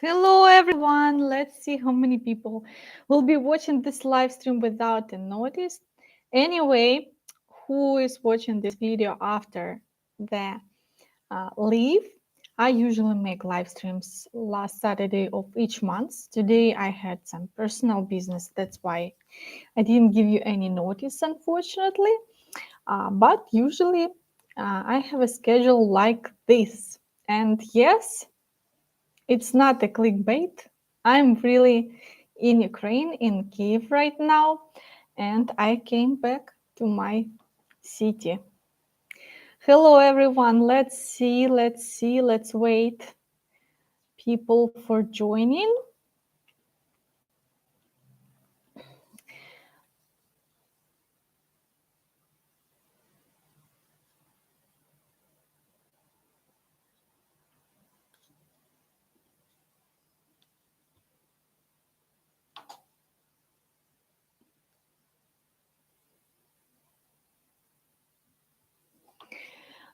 Hello, everyone. Let's see how many people will be watching this live stream without a notice. Anyway, who is watching this video after the leave? I usually make live streams last Saturday of each month. Today I had some personal business. That's why I didn't give you any notice, unfortunately. But usually I have a schedule like this. And yes, it's not a clickbait. I'm really in Ukraine, in Kiev right now, and I came back to my city. Hello, everyone. Let's wait people for joining.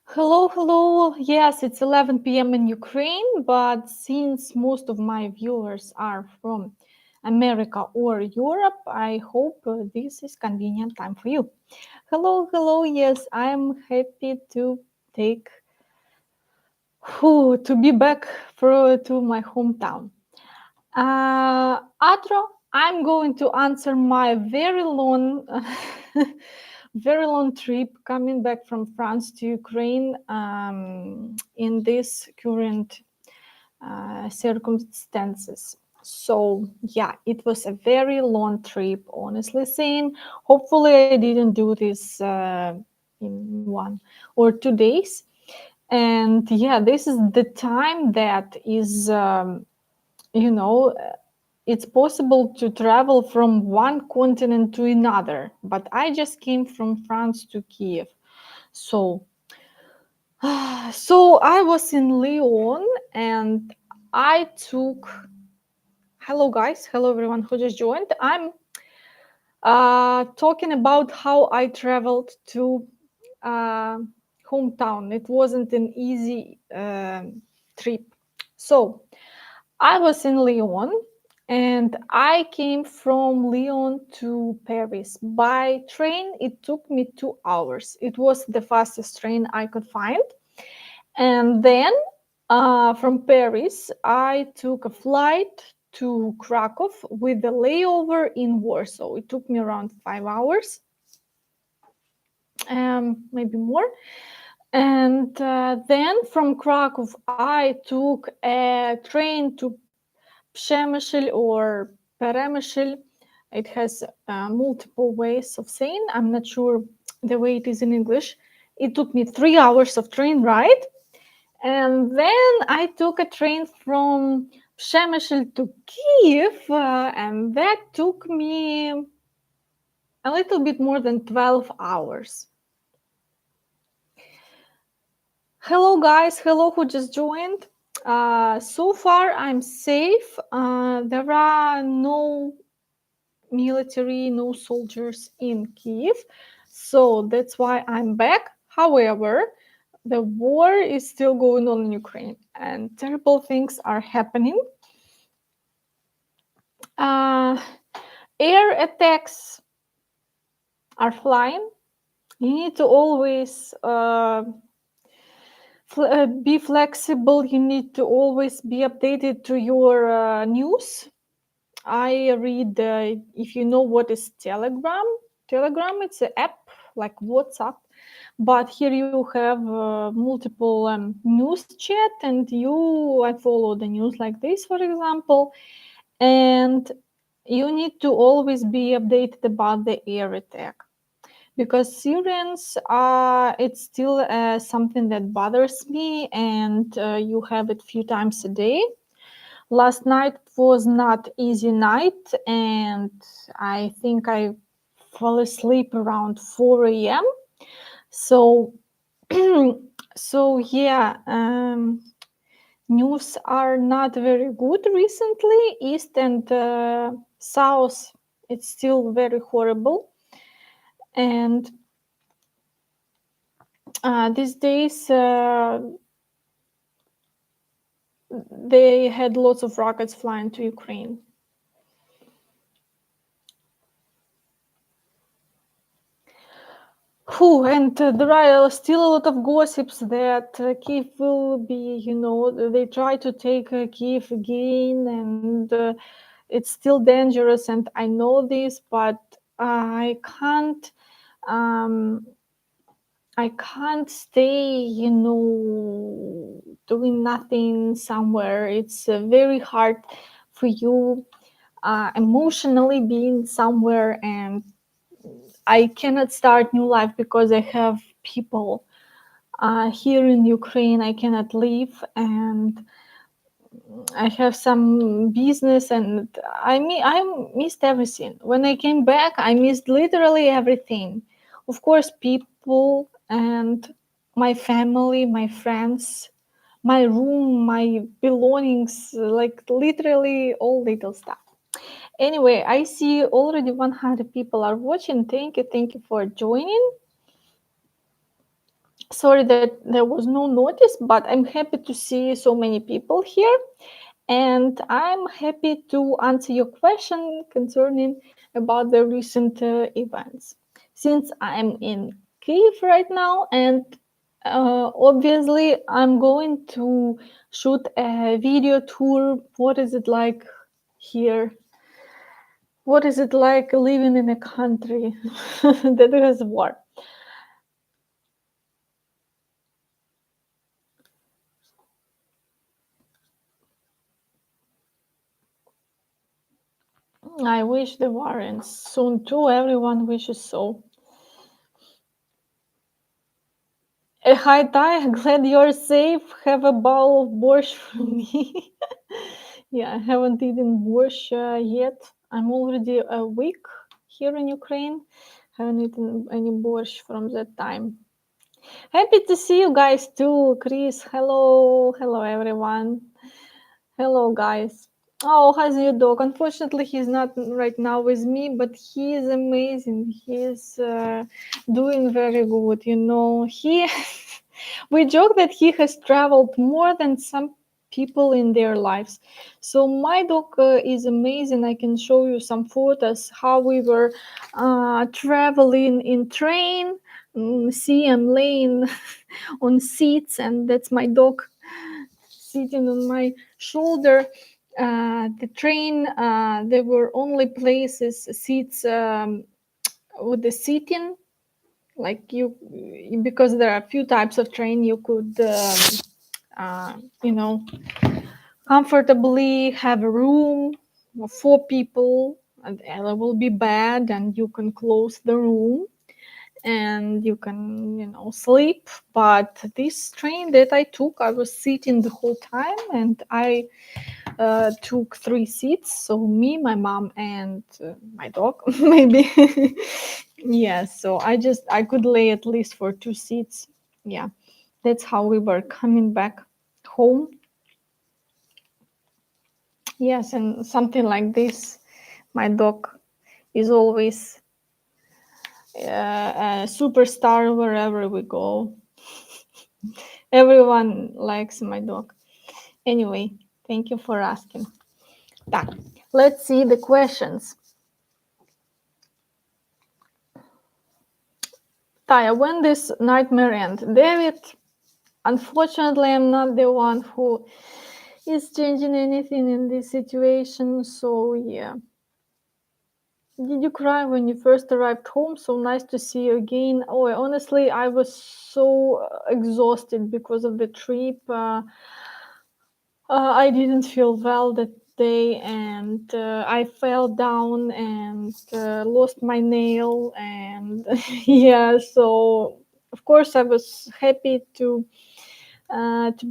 Hello. Yes, it's 11 p.m. in Ukraine, but since most of my viewers are from America or Europe, I hope this is convenient time for you. Hello. Yes, I'm happy to be back to my hometown. Atro, I'm going to answer my very long trip coming back from France to Ukraine in this current circumstances. So yeah, it was a very long trip, honestly saying. Hopefully I didn't do this in 1 or 2 days. And yeah, this is the time that is it's possible to travel from one continent to another, but I just came from France to Kiev. So I was in Lyon and I took hello guys, hello everyone who just joined. I'm talking about how I traveled to hometown. It wasn't an easy trip. So I was in Lyon and I came from Lyon to Paris. By train, it took me 2 hours. It was the fastest train I could find. And then from Paris, I took a flight to Krakow with a layover in Warsaw. It took me around 5 hours, maybe more. And then from Krakow, I took a train to Przemyśl or Peremyśl. It has multiple ways of saying. I'm not sure the way it is in English. It took me 3 hours of train ride. And then I took a train from Przemyśl to Kiev, and that took me a little bit more than 12 hours. Hello, guys. Hello, who just joined. So far, I'm safe. There are no military, no soldiers in Kiev. So that's why I'm back. However, the war is still going on in Ukraine and terrible things are happening. Air attacks are flying. You need to always be flexible. You need to always be updated to your news. I read, if you know what is Telegram, it's an app like WhatsApp, but here you have multiple news chat and I follow the news like this, for example, and you need to always be updated about the air attack. Because sirens it's still something that bothers me, and you have it few times a day. Last night was not easy night, and I think I fell asleep around 4 a.m. So yeah, news are not very good recently. East and south, it's still very horrible. And these days, they had lots of rockets flying to Ukraine. And there are still a lot of gossips that Kiev will be, they try to take Kiev again, and it's still dangerous. And I know this, but I can't, um, I can't stay, doing nothing somewhere. It's very hard for you emotionally being somewhere, and I cannot start new life because I have people here in Ukraine. I cannot leave, and I have some business, and I missed everything. When I came back, I missed literally everything. Of course, people and my family, my friends, my room, my belongings, like literally all little stuff. Anyway, I see already 100 people are watching. Thank you for joining. Sorry that there was no notice, but I'm happy to see so many people here. And I'm happy to answer your question concerning about the recent events. Since I'm in Kyiv right now, and obviously I'm going to shoot a video tour. What is it like here? What is it like living in a country that has war? I wish the war ends soon too. Everyone wishes so. Hi, Ty. Glad you're safe. Have a bowl of borscht for me. Yeah, I haven't eaten borscht yet. I'm already a week here in Ukraine. Haven't eaten any borscht from that time. Happy to see you guys too, Chris. Hello, everyone. Hello, guys. Oh, how's your dog? Unfortunately, he's not right now with me, but he is amazing. He's doing very good. He. We joke that he has traveled more than some people in their lives. So my dog is amazing. I can show you some photos how we were traveling in train. See, I'm laying on seats, and that's my dog sitting on my shoulder. The train, there were only places, seats with the seating, like because there are a few types of train you could, you know, comfortably have a room for people, and it will be bad, and you can close the room and you can sleep. But this train that I took, I was sitting the whole time, and I took 3 seats, so me, my mom, and my dog maybe. Yeah, so I could lay at least for 2 seats. Yeah, that's how we were coming back home. Yes, and something like this, my dog is always a superstar wherever we go. Everyone likes my dog. Anyway, thank you for asking. Let's see the questions. Taya, when this nightmare ends? David, unfortunately, I'm not the one who is changing anything in this situation. So, yeah. Did you cry when you first arrived home? So nice to see you again. Oh, honestly, I was so exhausted because of the trip. I didn't feel well that day, and I fell down and lost my nail. And yeah, so of course I was happy to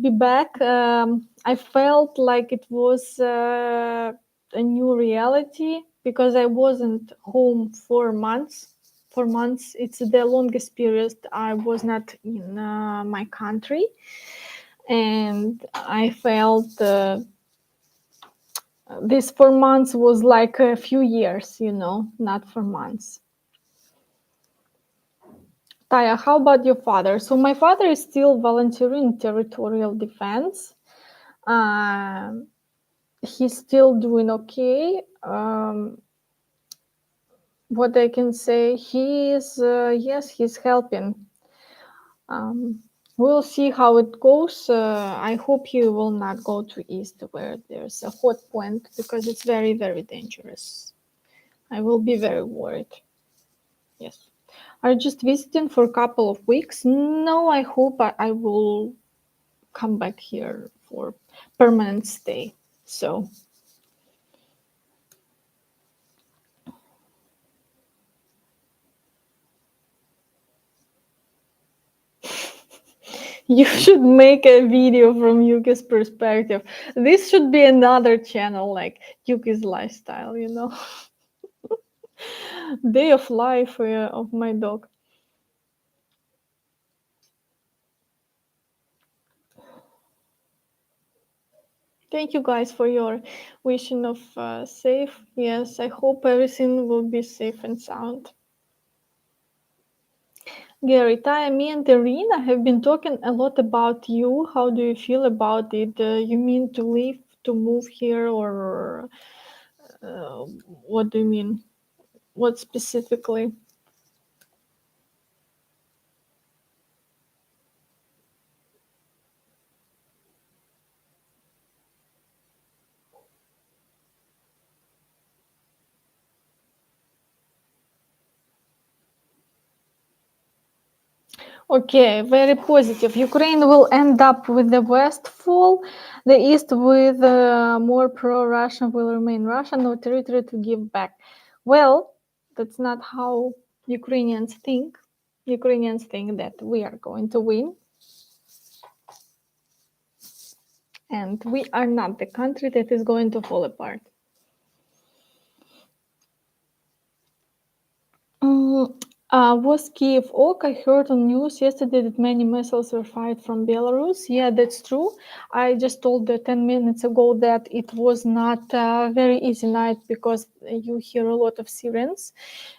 be back. I felt like it was a new reality because I wasn't home for months. For months, it's the longest period I was not in my country, and I felt this 4 months was like a few years, not 4 months. Taya, how about your father? So my father is still volunteering in territorial defense. He's still doing okay. What I can say, yes, he's helping. We'll see how it goes. I hope he will not go to east where there's a hot point, because it's very, very dangerous. I will be very worried. Yes. Are you just visiting for a couple of weeks? No, I hope I will come back here for permanent stay. So you should make a video from Yuki's perspective. This should be another channel, like Yuki's lifestyle, you know. Day of life of my dog. Thank you guys for your wishing of safe. Yes, I hope everything will be safe and sound. Gary, Taya, me and Irina have been talking a lot about you. How do you feel about it? You mean to leave, to move here, or what do you mean? What specifically? Okay, very positive. Ukraine will end up with the West fall. The East with more pro-Russian will remain Russia, no territory to give back. Well, that's not how Ukrainians think. Ukrainians think that we are going to win, and we are not the country that is going to fall apart. Was Kiev ok? I heard on news yesterday that many missiles were fired from Belarus. Yeah, that's true. I just told 10 minutes ago that it was not a very easy night, because you hear a lot of sirens,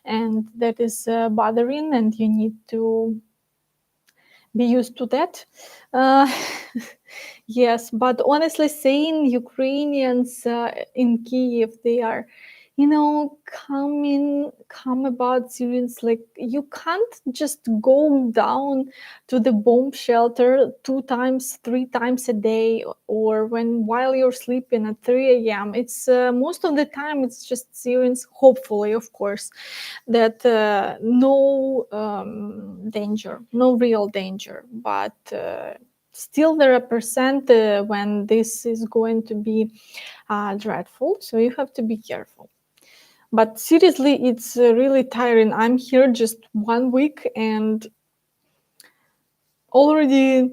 and that is bothering, and you need to be used to that. Uh, yes, but honestly saying, Ukrainians in Kiev, they are, come about Syrians. Like, you can't just go down to the bomb shelter 2 times, 3 times a day, or while you're sleeping at 3 a.m. It's most of the time it's just Syrians, hopefully, of course, that no danger, no real danger, but still there are percent when this is going to be dreadful, so you have to be careful. But seriously, it's really tiring. I'm here just 1 week and already,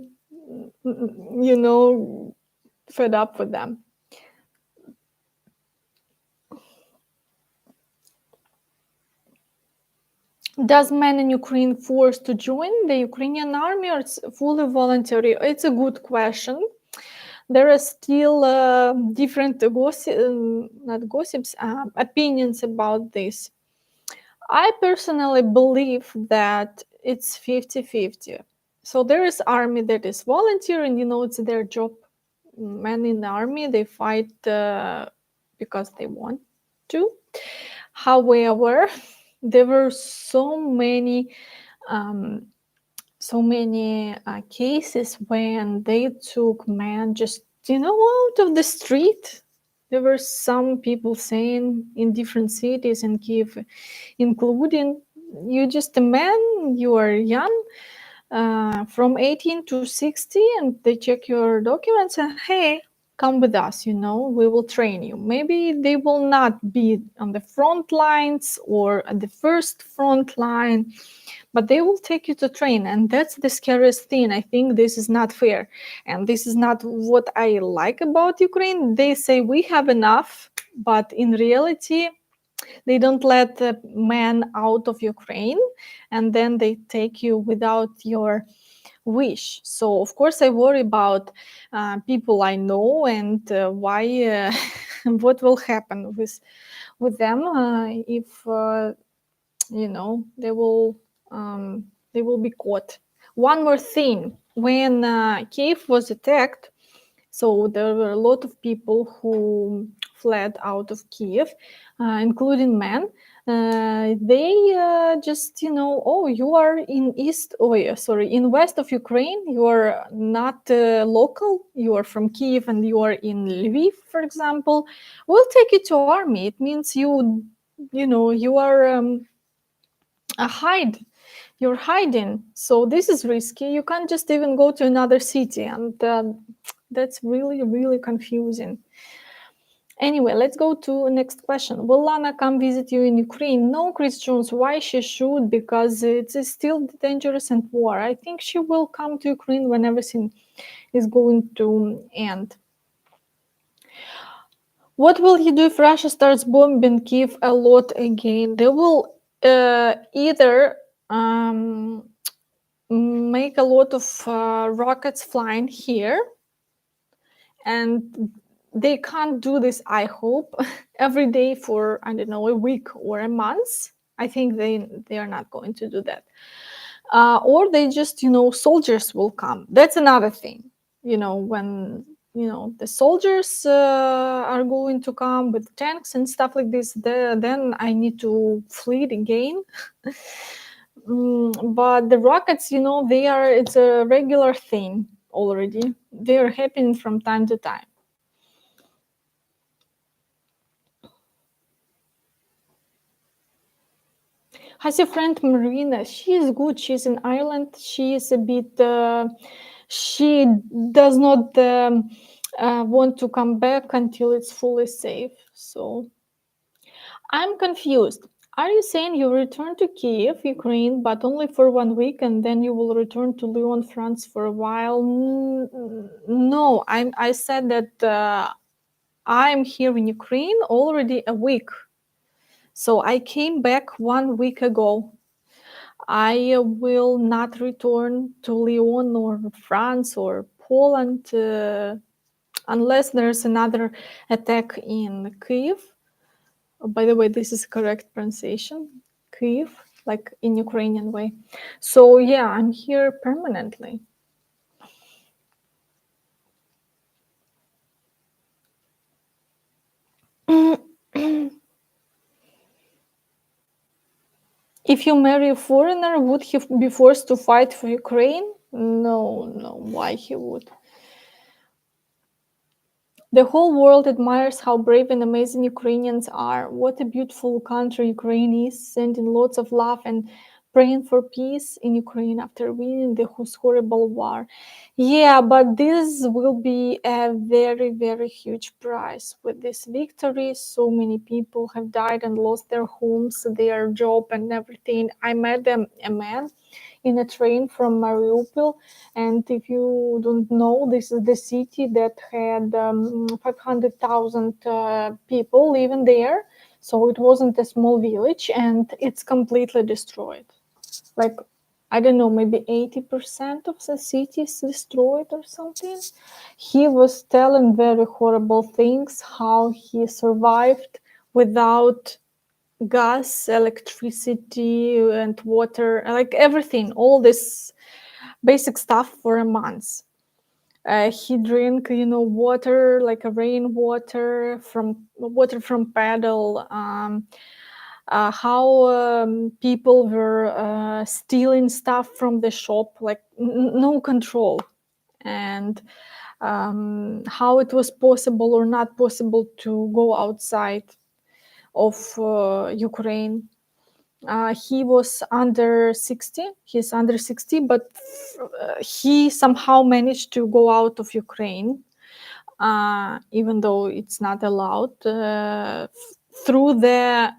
fed up with them. Does men in Ukraine forced to join the Ukrainian army, or it's fully voluntary? It's a good question. There are still different opinions about this. I personally believe that it's 50-50. So there is army that is volunteer, and it's their job. Men in the army, they fight because they want to. However, there were so many cases when they took men just out of the street. There were some people saying in different cities in Kiev, including, you just a man, you are young, from 18 to 60, and they check your documents and, hey, come with us, we will train you. Maybe they will not be on the front lines or at the first front line, but they will take you to train. And that's the scariest thing. I think this is not fair, and this is not what I like about Ukraine. They say we have enough, but in reality they don't let the men out of Ukraine, and then they take you without your wish. So of course I worry about people I know, and why what will happen with them if they will be caught. One more thing: when Kiev was attacked, So there were a lot of people who fled out of Kiev, including men. They just, oh, you are in in west of Ukraine. You are not local. You are from Kiev and you are in Lviv, for example. We'll take you to army. It means you are a hide. You're hiding. So this is risky. You can't just even go to another city, and that's really, really confusing. Anyway, let's go to next question. Will Lana come visit you in Ukraine? No, Christians. Why she should? Because it's still dangerous and war. I think she will come to Ukraine when everything is going to end. What will he do if Russia starts bombing Kiev a lot again? They will either make a lot of rockets flying here, and they can't do this, I hope, every day for, I don't know, a week or a month. I think they are not going to do that. Or they just, soldiers will come. That's another thing. When, the soldiers are going to come with tanks and stuff like this, then I need to flee again. But the rockets, it's a regular thing already. They are happening from time to time. How's your friend Marina? She is good. She's in Ireland. She is a bit. She does not want to come back until it's fully safe. So I'm confused. Are you saying you return to Kiev, Ukraine, but only for 1 week, and then you will return to Lyon, France, for a while? No, I said that I'm here in Ukraine already a week. So I came back 1 week ago. I will not return to Lyon or France or Poland unless there's another attack in Kyiv. By the way, this is correct pronunciation, Kyiv, like in Ukrainian way. So yeah, I'm here permanently. If you marry a foreigner, would he be forced to fight for Ukraine? No, why he would? The whole world admires how brave and amazing Ukrainians are. What a beautiful country Ukraine is, sending lots of love and praying for peace in Ukraine after winning this horrible war. Yeah, but this will be a very, very huge price. With this victory, so many people have died and lost their homes, their job, and everything. I met a man in a train from Mariupol. And if you don't know, this is the city that had 500,000 people living there. So it wasn't a small village, and it's completely destroyed. Like, I don't know, maybe 80% of the city is destroyed or something. He was telling very horrible things, how he survived without gas, electricity, and water, like everything, all this basic stuff for a month. He drank, water, like a rainwater from paddle. How people were stealing stuff from the shop, like no control, and how it was possible or not possible to go outside of Ukraine. He was under 60. He's under 60, but he somehow managed to go out of Ukraine, even though it's not allowed, through the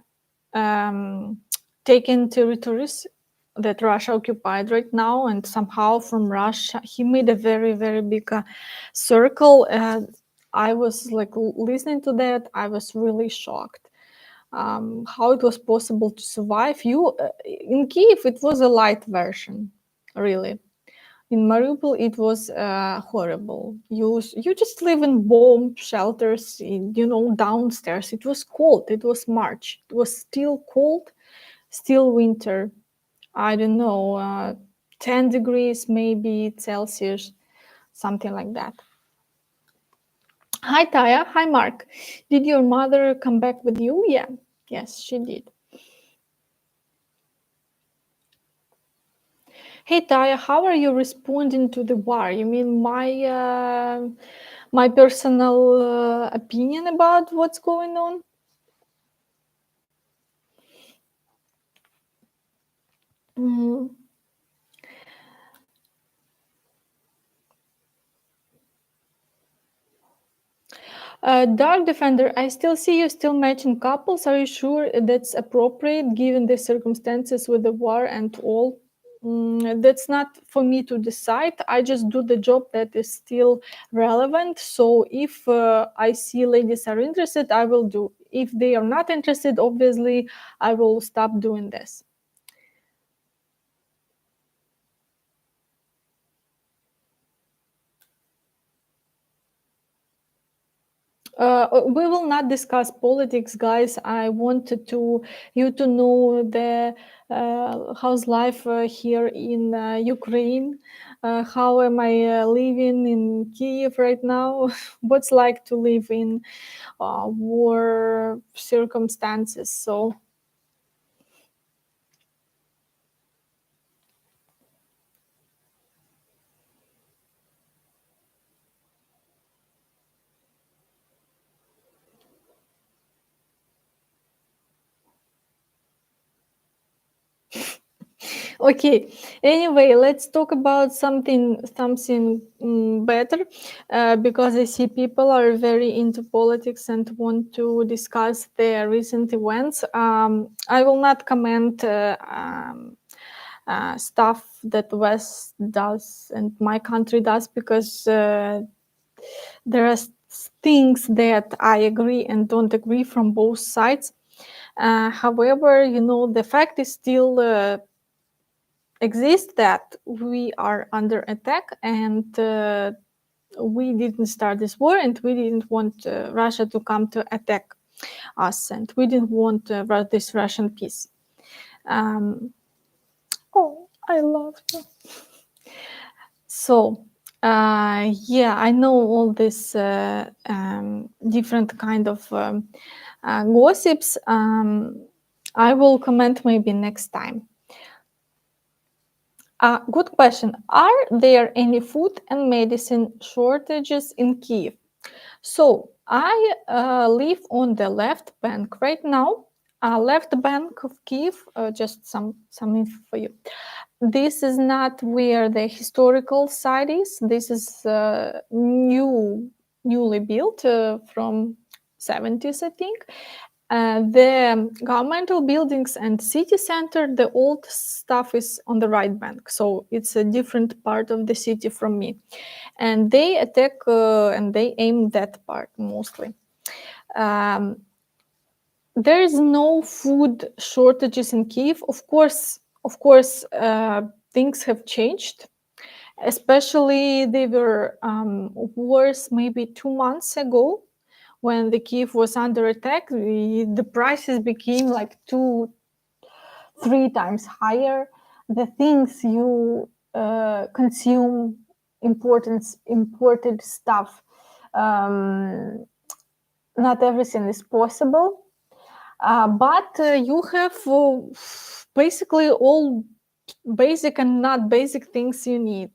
taken territories that Russia occupied right now. And somehow from Russia, he made a very, very big circle. I was like listening to that. I was really shocked. How it was possible to survive. In Kiev, it was a light version, really. In Mariupol, it was horrible. You just live in bomb shelters, downstairs. It was cold. It was March. It was still cold, still winter. I don't know, 10 degrees maybe Celsius, something like that. Hi Taya, hi Mark. Did your mother come back with you? Yeah, yes, she did. Hey Taya, how are you responding to the war? You mean my personal opinion about what's going on? Mm. Dark Defender, I still see you still matching couples. Are you sure that's appropriate given the circumstances with the war and all? That's not for me to decide. I just do the job that is still relevant. So if I see ladies are interested, I will do. If they are not interested, obviously, I will stop doing this. We will not discuss politics, guys. I wanted to you to know the how's life here in Ukraine. How am I living in Kiev right now? What's like to live in war circumstances? So okay. Anyway, let's talk about something better, because I see people are very into politics and want to discuss the recent events. I will not comment stuff that West does and my country does because there are things that I agree and don't agree from both sides. However, the fact is still exists that we are under attack, and we didn't start this war, and we didn't want Russia to come to attack us, and we didn't want this Russian peace. Um, oh, I love you. So, yeah, I know all this different kind of gossips. I will comment maybe next time. Good question. Are there any food and medicine shortages in Kiev? So I live on the left bank right now. Left bank of Kiev. Just some info for you. This is not where the historical site is. This is newly built from 70s, I think. The governmental buildings and city center, the old stuff is on the right bank, so it's a different part of the city from me, and they attack and they aim that part mostly. um, there is no food shortages in Kiev. Of course, things have changed, especially they were worse maybe 2 months ago when the Kiev was under attack. The prices became like 2-3 times higher. The things you consume, imported stuff, um, not everything is possible. But you have basically all basic and not basic things you need.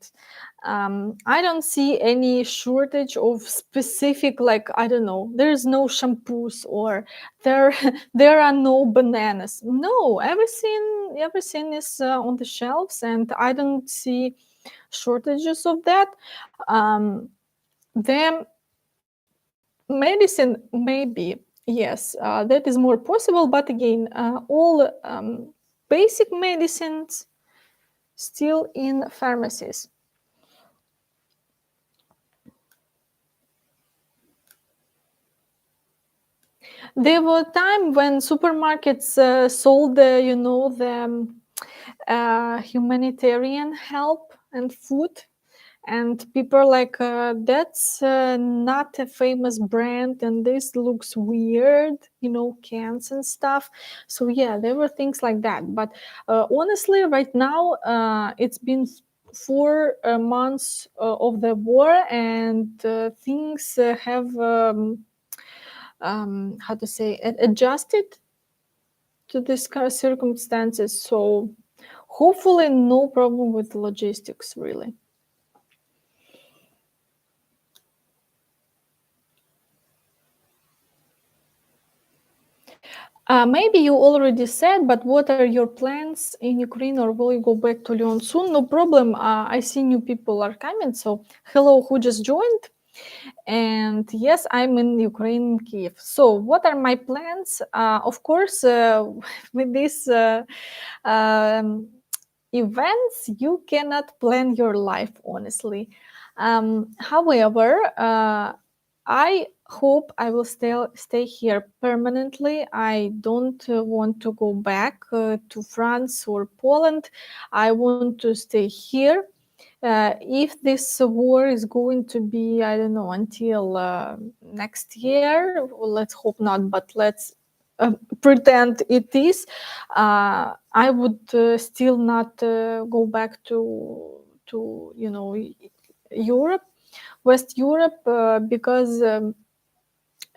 I don't see any shortage of specific, like, I don't know, there's no shampoos, or there there are no bananas. No, everything is on the shelves, and I don't see shortages of that. Um, the medicine, maybe, yes, that is more possible, but again, all basic medicines still in pharmacies. There were time when supermarkets sold the humanitarian help and food, and people are like, that's not a famous brand, and this looks weird, cans and stuff. So yeah, there were things like that. But honestly, right now, it's been 4 months of the war, and things have how to say adjusted to these kind of circumstances. So hopefully no problem with logistics, really. Maybe you already said, but what are your plans in Ukraine, or will you go back to Lyon soon? No problem. I see new people are coming. So hello, who just joined? And yes, I'm in Ukraine, Kiev. So what are my plans? Of course, with this events, you cannot plan your life, honestly. However, I hope I will stay here permanently. I don't want to go back to France or Poland. I want to stay here. If this war is going to be, I don't know, until next year, well, let's hope not, but let's pretend it is, I would still not go back to Europe, West Europe, because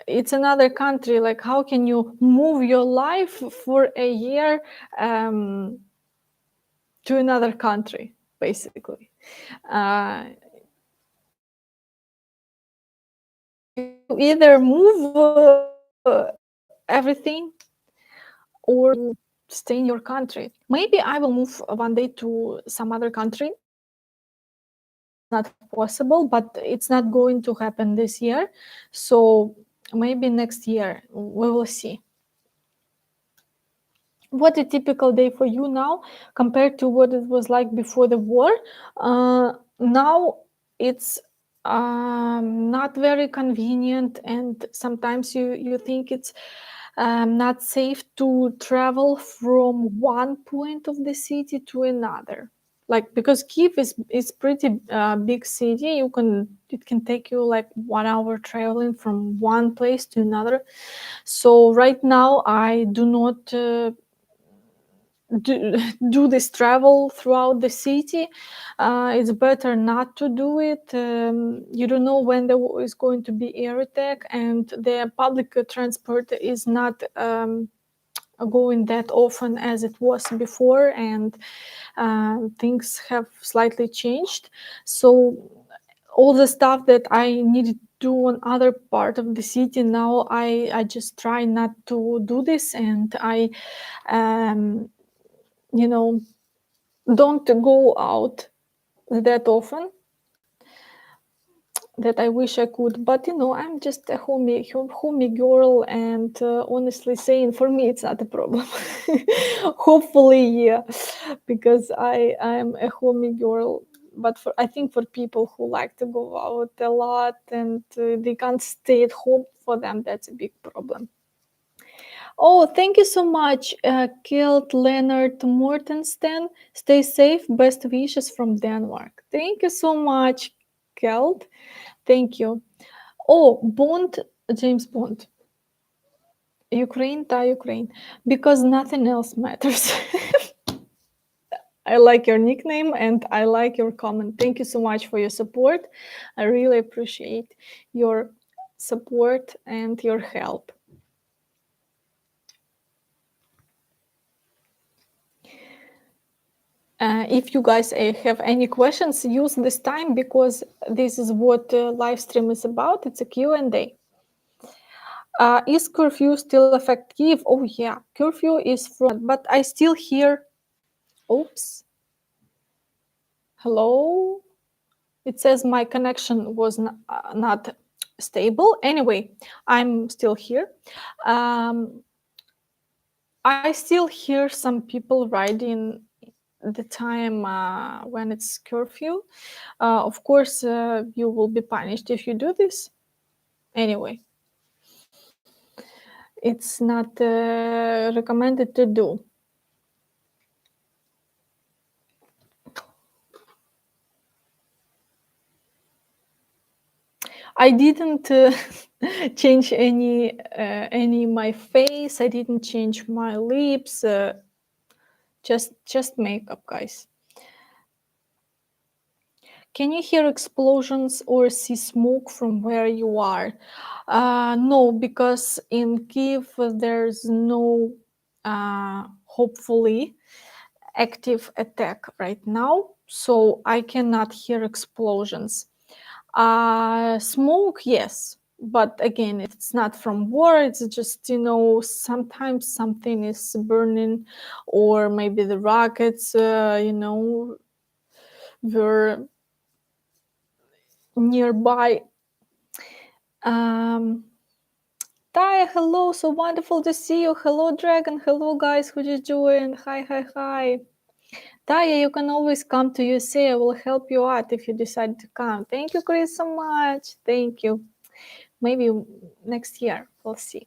it's another country. Like, how can you move your life for a year to another country, basically? You either move everything, or you stay in your country. Maybe I will move one day to some other country. It's not possible, but it's not going to happen this year. So maybe next year we will see. What a typical day for you now compared to what it was like before the war. Now it's not very convenient, and sometimes you think it's not safe to travel from one point of the city to another. Like, because Kiev is pretty big city, it can take you like 1 hour traveling from one place to another. So right now I do not do this travel throughout the city. It's better not to do it. You don't know when there is going to be air attack, and the public transport is not going that often as it was before, and things have slightly changed. So all the stuff that I needed to do on other part of the city, now I just try not to do this, and I um, don't go out that often that I wish I could. But I'm just a homey girl, and honestly saying, for me it's not a problem. Hopefully, yeah, because I'm a homey girl. But I think for people who like to go out a lot and they can't stay at home, for them that's a big problem. Oh, thank you so much, Kjeld Leonard Mortensen. Stay safe. Best wishes from Denmark. Thank you so much, Kjeld. Thank you. Oh, Bond, James Bond. Ukraine, Ukraine. Because nothing else matters. I like your nickname and I like your comment. Thank you so much for your support. I really appreciate your support and your help. If you guys have any questions, use this time, because this is what live stream is about. It's a Q&A. Is curfew still affect Kyiv? Oh yeah, curfew is from, but I still hear. Oops. Hello. It says my connection was not stable. Anyway, I'm still here. I still hear some people riding the time when it's curfew. Of course, you will be punished if you do this. Anyway, it's not recommended to do. I didn't change any my face. I didn't change my lips. Just makeup, guys. Can you hear explosions or see smoke from where you are? No, because in Kiev there's no, hopefully, active attack right now, so I cannot hear explosions. Smoke, yes, but again, it's not from war. It's just, sometimes something is burning, or maybe the rockets, were nearby. Um, Taya, hello, so wonderful to see you. Hello, Dragon. Hello, guys who just joined. Hi, hi, hi. Taya, you can always come to USA. I will help you out if you decide to come. Thank you, Chris, so much. Thank you. Maybe next year. We'll see.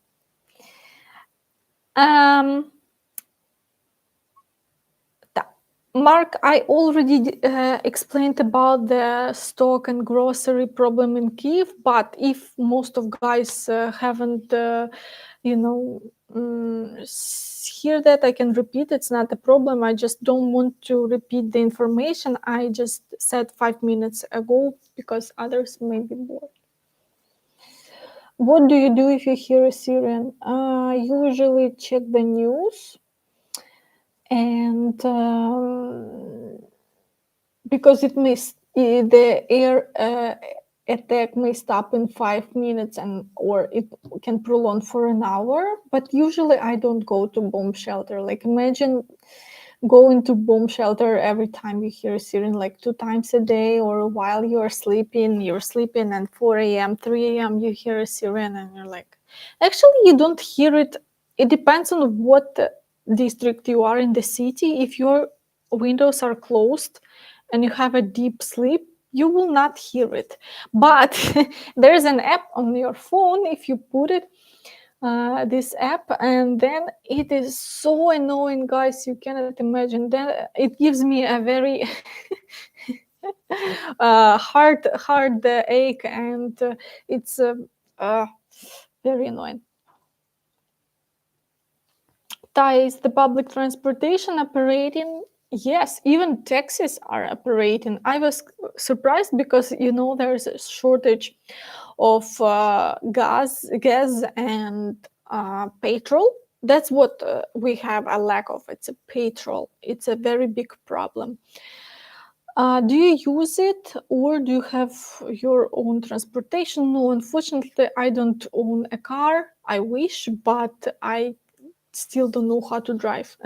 Um, Mark, I already explained about the stock and grocery problem in Kiev, but if most of guys haven't, hear that, I can repeat. It's not a problem. I just don't want to repeat the information I just said 5 minutes ago because others may be bored. What do you do if you hear a siren? Usually check the news, and because the air attack may stop in 5 minutes, or it can prolong for an hour. But usually I don't go to bomb shelter. Like, imagine going to bomb shelter every time you hear a siren, like 2 times a day, or while you're sleeping and 4 a.m 3 a.m you hear a siren, and you're like, actually you don't hear it. It depends on what district you are in the city. If your windows are closed and you have a deep sleep, you will not hear it. But there's an app on your phone. If you put it, this app, and then it is so annoying, guys, you cannot imagine. Then it gives me a very hard ache, and it's very annoying. Is the public transportation operating? Yes, even taxis are operating. I was surprised because there's a shortage of gas and petrol. That's what we have a lack of. It's a petrol. It's a very big problem. Do you use it, or do you have your own transportation? No, unfortunately, I don't own a car. I wish, but I still don't know how to drive.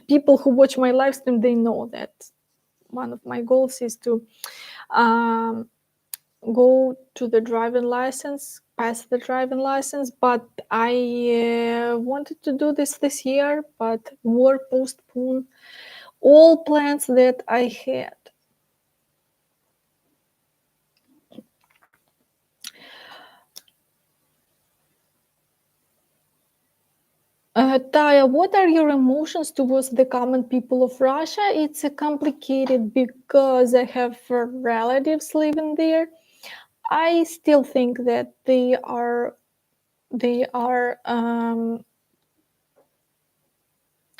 People who watch my live stream, they know that one of my goals is to go to the driving license, pass the driving license. But I wanted to do this year, but war postponed all plans that I had. Taya, what are your emotions towards the common people of Russia? It's complicated because I have relatives living there. I still think that they are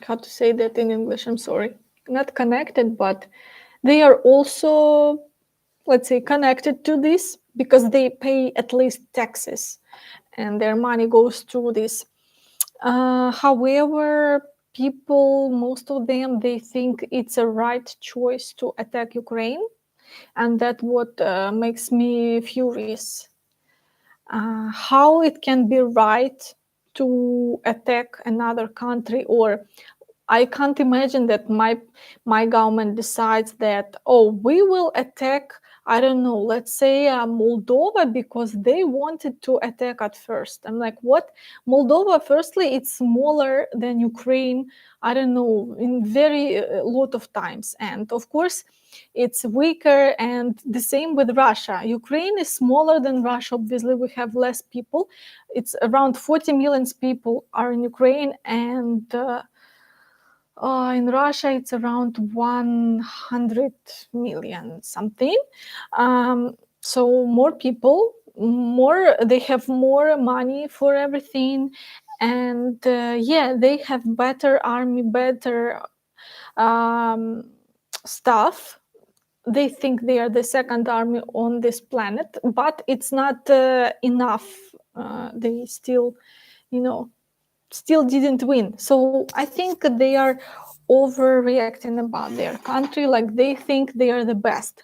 how to say that in English? I'm sorry, not connected, but they are also, let's say, connected to this because they pay at least taxes, and their money goes to this. However, people, most of them, they think it's a right choice to attack Ukraine, and that's what makes me furious. How it can be right to attack another country, or I can't imagine that my government decides that, oh, we will attack, I don't know, let's say Moldova, because they wanted to attack at first. I'm like, what? Moldova, firstly, it's smaller than Ukraine, I don't know, in very lot of times. And of course, it's weaker, and the same with Russia. Ukraine is smaller than Russia. Obviously, we have less people. It's around 40 million people are in Ukraine, and in Russia, it's around 100 million something. So more people, they have more money for everything, and they have better army, better stuff. they think they are the second army on this planet, but it's not enough. They still, still didn't win. So I think they are overreacting about their country, like they think they are the best.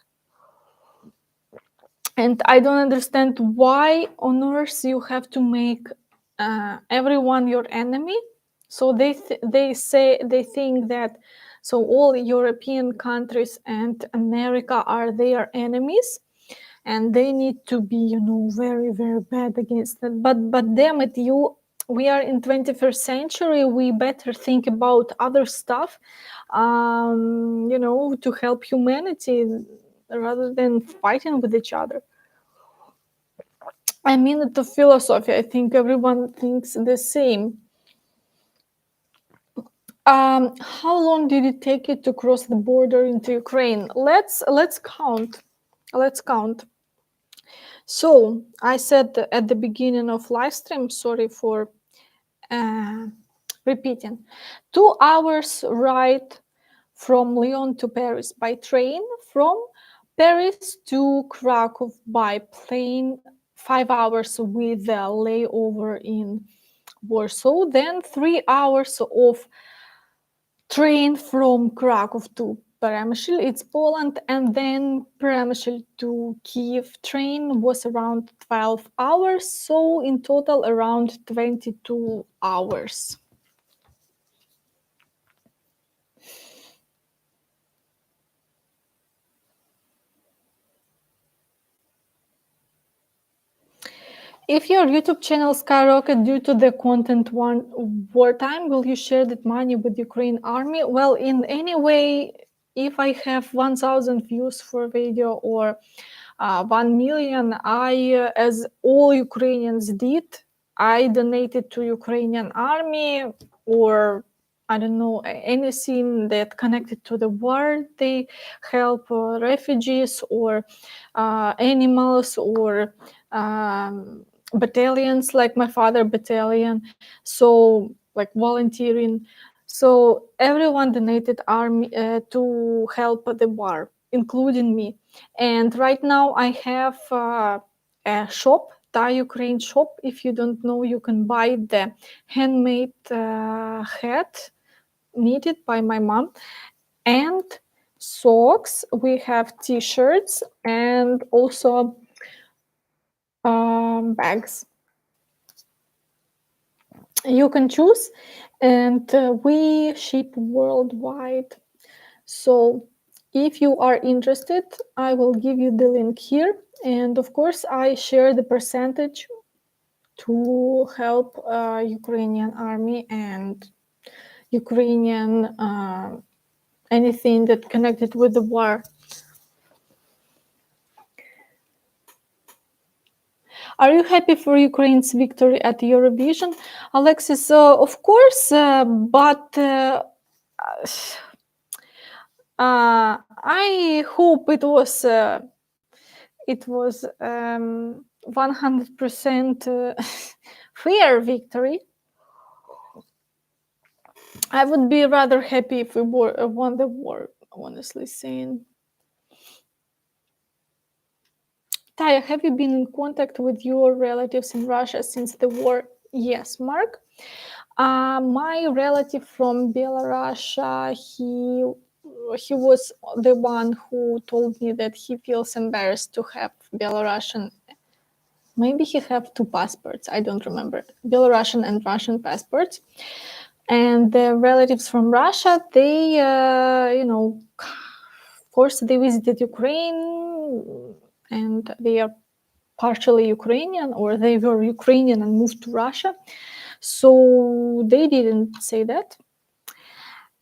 And I don't understand why on earth you have to make everyone your enemy. So they think that so all European countries and America are their enemies, and they need to be, very, very bad against them. But damn it, we are in 21st century. We better think about other stuff, to help humanity rather than fighting with each other. I mean, the philosophy, I think everyone thinks the same. How long did it take you to cross the border into Ukraine? Let's count. Let's count. So I said at the beginning of live stream, sorry for repeating, 2 hours ride from Lyon to Paris by train, from Paris to Krakow by plane, 5 hours with a layover in Warsaw, then 3 hours of train from Krakow to Przemyśl, it's Poland, and then Przemyśl to Kiev train was around 12 hours, so in total around 22 hours. If your YouTube channel skyrocket due to the content wartime, will you share that money with Ukraine army? Well, in any way, if I have 1,000 views for a video or 1 million, I, as all Ukrainians did, I donated to Ukrainian army, or I don't know, anything that connected to the war. They help refugees or animals or battalions, like my father battalion, so like volunteering. So everyone donated army to help the war, including me. And right now I have a shop, tayaukraine shop. If you don't know, you can buy the handmade hat knitted by my mom, and socks. We have t-shirts and also bags. You can choose, and we ship worldwide. So if you are interested, I will give you the link here, and of course I share the percentage to help Ukrainian army and Ukrainian anything that connected with the war. Are you happy for Ukraine's victory at Eurovision? Alexis, of course, but I hope it was 100% fair victory. I would be rather happy if we won the war, honestly saying. Taya, have you been in contact with your relatives in Russia since the war? Yes, Mark. My relative from Belarus, he was the one who told me that he feels embarrassed to have Belarusian. Maybe he have 2 passports. I don't remember. Belarusian and Russian passports. And the relatives from Russia, they, of course, they visited Ukraine, and they are partially Ukrainian, or they were Ukrainian and moved to Russia. So they didn't say that.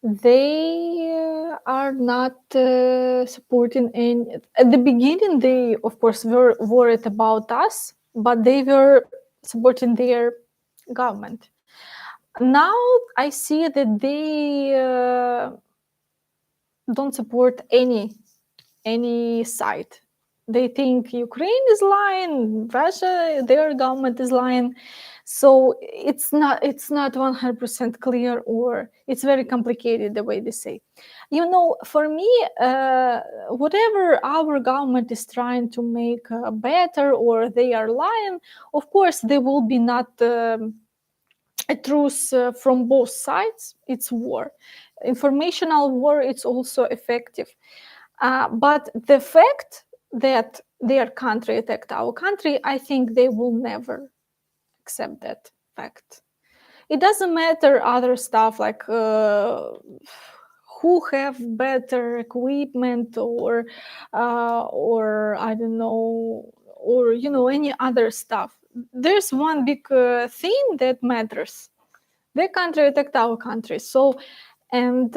They are not supporting any. At the beginning, they, of course, were worried about us, but they were supporting their government. Now I see that they don't support any side. They think Ukraine is lying, Russia, their government is lying. So it's not 100% clear, or it's very complicated the way they say. For me, whatever our government is trying to make better, or they are lying, of course they will be not a truth from both sides. It's war, informational war. It's also effective, but the fact that their country attacked our country, I think they will never accept that fact. It doesn't matter other stuff like who have better equipment, or I don't know, or any other stuff. There's one big thing that matters: their country attacked our country. So, and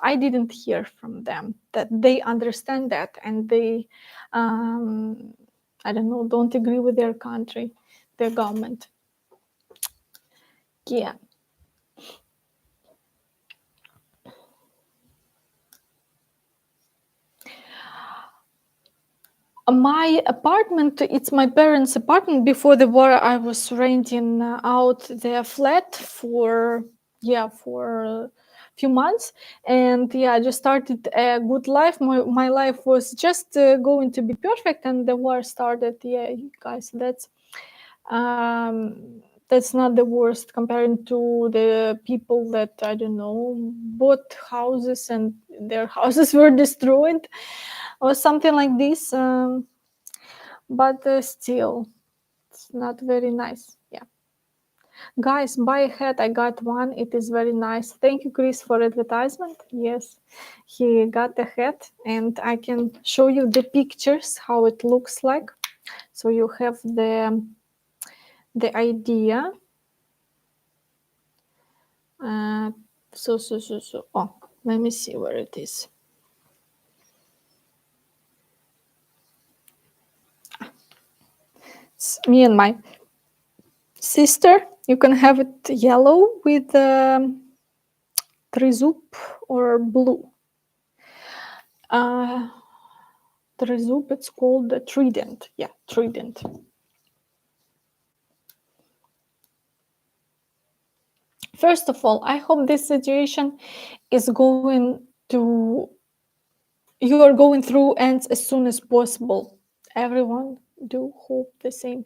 I didn't hear from them that they understand that, and they I don't know, don't agree with their country, their government. Yeah. My apartment, it's my parents' apartment. Before the war, I was renting out their flat for a few months, and I just started a good life. My life was just going to be perfect, and the war started. Yeah, you guys, that's not the worst comparing to the people that, I don't know, bought houses and their houses were destroyed or something like this. But still, it's not very nice. Yeah. Guys, buy a hat. I got one. It is very nice. Thank you, Chris, for advertisement. Yes, he got a hat, and I can show you the pictures, how it looks like. So you have the idea. So. Oh, let me see where it is. It's me and my sister. You can have it yellow with trezub or blue. Trezub, it's called the trident. Yeah, trident. First of all, I hope this situation is you are going through ends as soon as possible. Everyone do hope the same.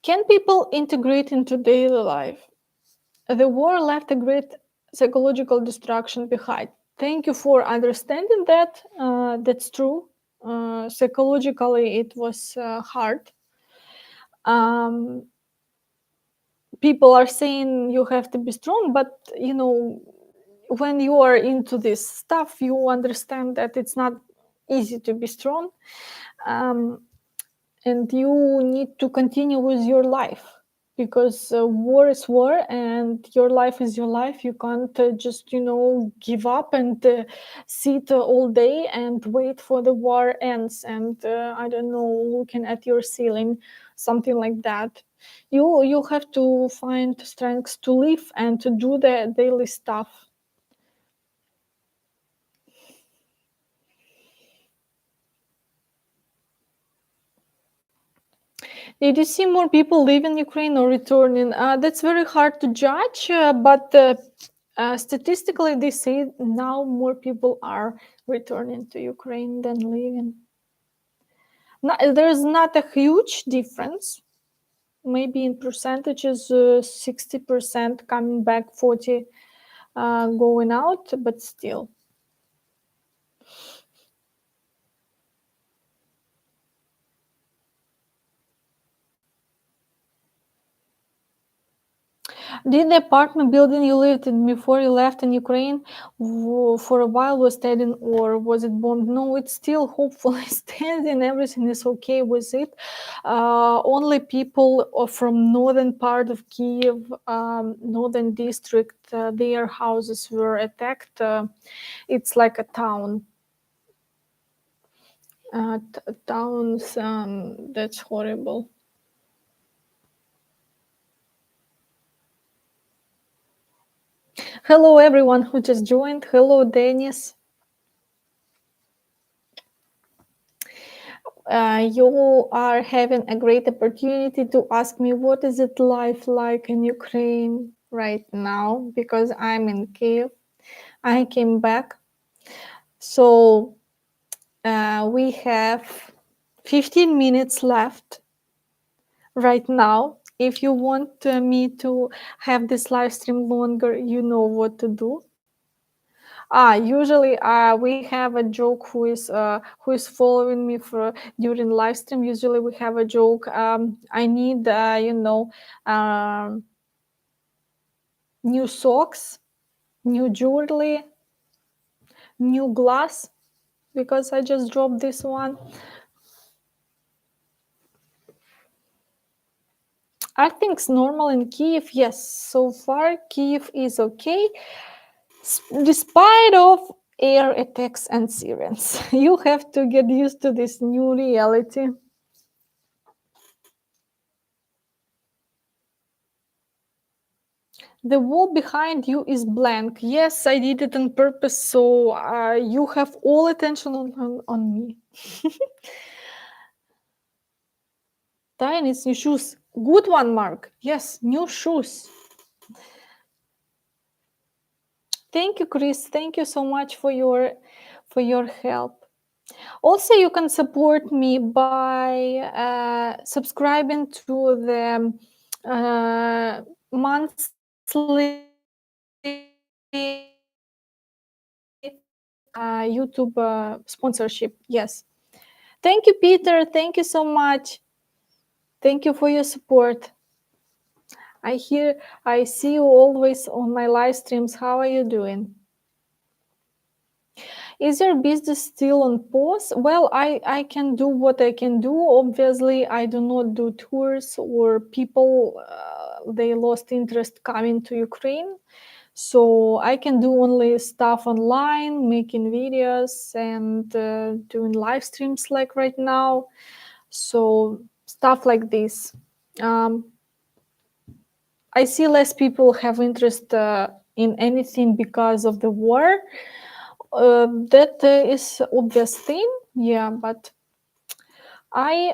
Can people integrate into daily life? The war left a great psychological destruction behind. Thank you for understanding that. That's true. Psychologically, it was hard. People are saying you have to be strong, but when you are into this stuff, you understand that it's not easy to be strong, and you need to continue with your life, because war is war and your life is your life. You can't just give up and sit all day and wait for the war ends, and I don't know, looking at your ceiling, something like that. You have to find strength to live and to do the daily stuff. Did you see more people leaving Ukraine or returning? That's very hard to judge, but statistically, they say now more people are returning to Ukraine than leaving. There's not a huge difference. Maybe in percentages, 60% coming back, 40 going out, but still. Did the apartment building you lived in before you left in Ukraine for a while was standing, or was it bombed? No, it's still hopefully standing. Everything is okay with it. Only people from northern part of Kiev, northern district, their houses were attacked. It's like a town. Towns, that's horrible. Hello, everyone who just joined. Hello, Dennis. you are having a great opportunity to ask me what is it life like in Ukraine right now, because I'm in Kiev. I came back. So we have 15 minutes left right now. If you want me to have this live stream longer, you know what to do. Usually we have a joke who is following me for during live stream. Usually we have a joke. I need new socks, new jewelry, new glass, because I just dropped this one. I think it's normal in Kiev. Yes, so far Kiev is okay, despite of air attacks and sirens. You have to get used to this new reality. The wall behind you is blank. Yes, I did it on purpose, so you have all attention on me. Diane needs new shoes. Good one, Mark. Yes, new shoes. Thank you, Chris. Thank you so much for your help. Also, you can support me by subscribing to the monthly YouTube sponsorship. Yes. Thank you, Peter. Thank you so much. Thank you for your support. I see you always on my live streams. How are you doing? Is your business still on pause? Well, I can do what I can do. Obviously, I do not do tours or people, they lost interest coming to Ukraine. So I can do only stuff online, making videos and doing live streams like right now. So stuff like this. Um, I see less people have interest in anything because of the war. That is obvious thing, yeah, but I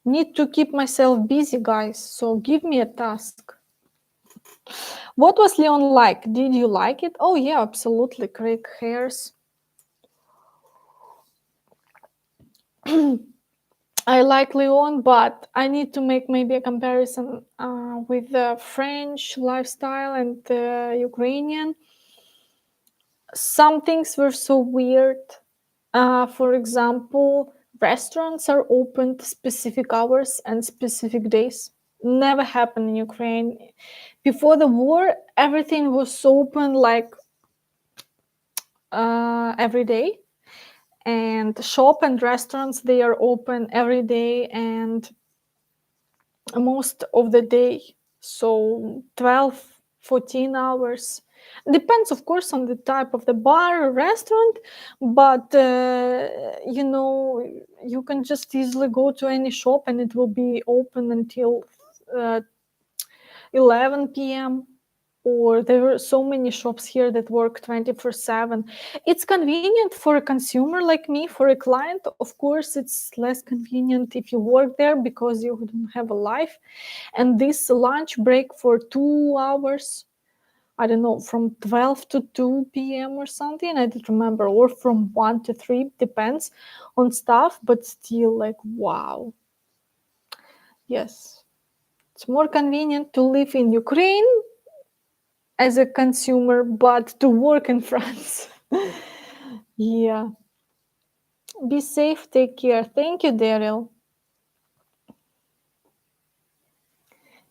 need to keep myself busy, guys, so give me a task. What was Leon like? Did you like it? Oh yeah, absolutely. Great hairs. I like Leon, but I need to make maybe a comparison with the French lifestyle and the Ukrainian. Some things were so weird. For example, restaurants are open to specific hours and specific days. Never happened in Ukraine. Before the war, everything was open like every day. And shop and restaurants, they are open every day and most of the day. So 12, 14 hours. Depends, of course, on the type of the bar or restaurant, but you can just easily go to any shop and it will be open until 11 p.m. Or there are so many shops here that work 24/7. It's convenient for a consumer like me. For a client, of course, it's less convenient if you work there because you don't have a life. And this lunch break for 2 hours, I don't know, from 12 to 2 p.m. or something, I don't remember, or from 1 to 3, depends on stuff, but still, like, wow. Yes, it's more convenient to live in Ukraine as a consumer, but to work in France. Yeah. Be safe, take care. Thank you, Daryl.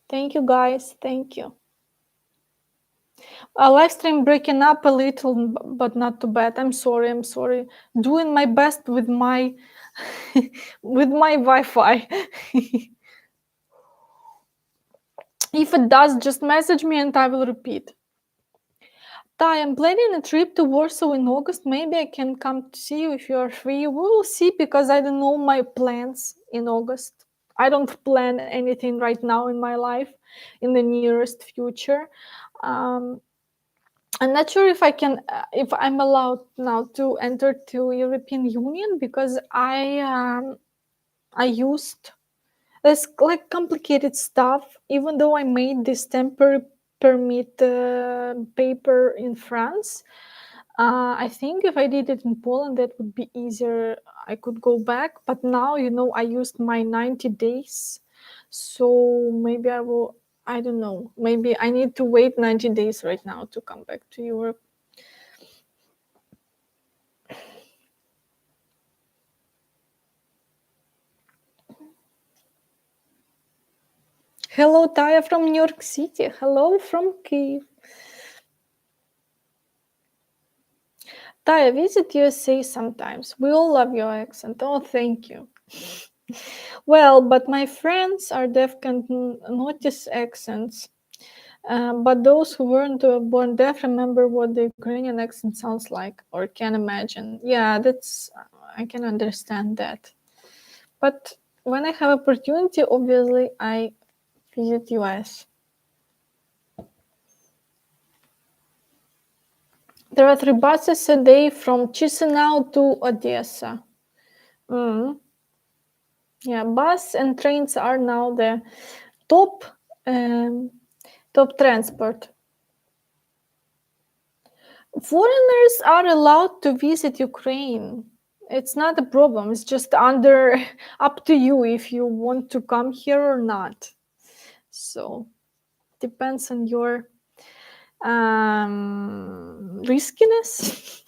Thank you, guys. Thank you. A live stream breaking up a little, but not too bad. I'm sorry. I'm sorry. Doing my best with my with my Wi-Fi. If it does, just message me and I will repeat. Ty, I'm planning a trip to Warsaw in August. Maybe I can come to see you if you are free. We will see, because I don't know my plans in August. I don't plan anything right now in my life in the nearest future. Um, I'm not sure if I can, if I'm allowed now to enter to European Union, because I used this like complicated stuff. Even though I made this temporary permit paper in France, I think if I did it in Poland, that would be easier. I could go back, but now I used my 90 days, so maybe I will. I don't know. Maybe I need to wait 90 days right now to come back to Europe. Hello, Taya from New York City. Hello from Kiev. Taya, visit USA sometimes. We all love your accent. Oh, thank you. Well, but my friends are deaf can notice accents. But those who weren't born deaf remember what the Ukrainian accent sounds like or can imagine. Yeah, I can understand that. But when I have opportunity, obviously I visit US. There are 3 buses a day from Chisinau to Odessa. Mm. Yeah, bus and trains are now the top um, top transport. Foreigners are allowed to visit Ukraine. It's not a problem. It's just under up to you if you want to come here or not. So depends on your riskiness.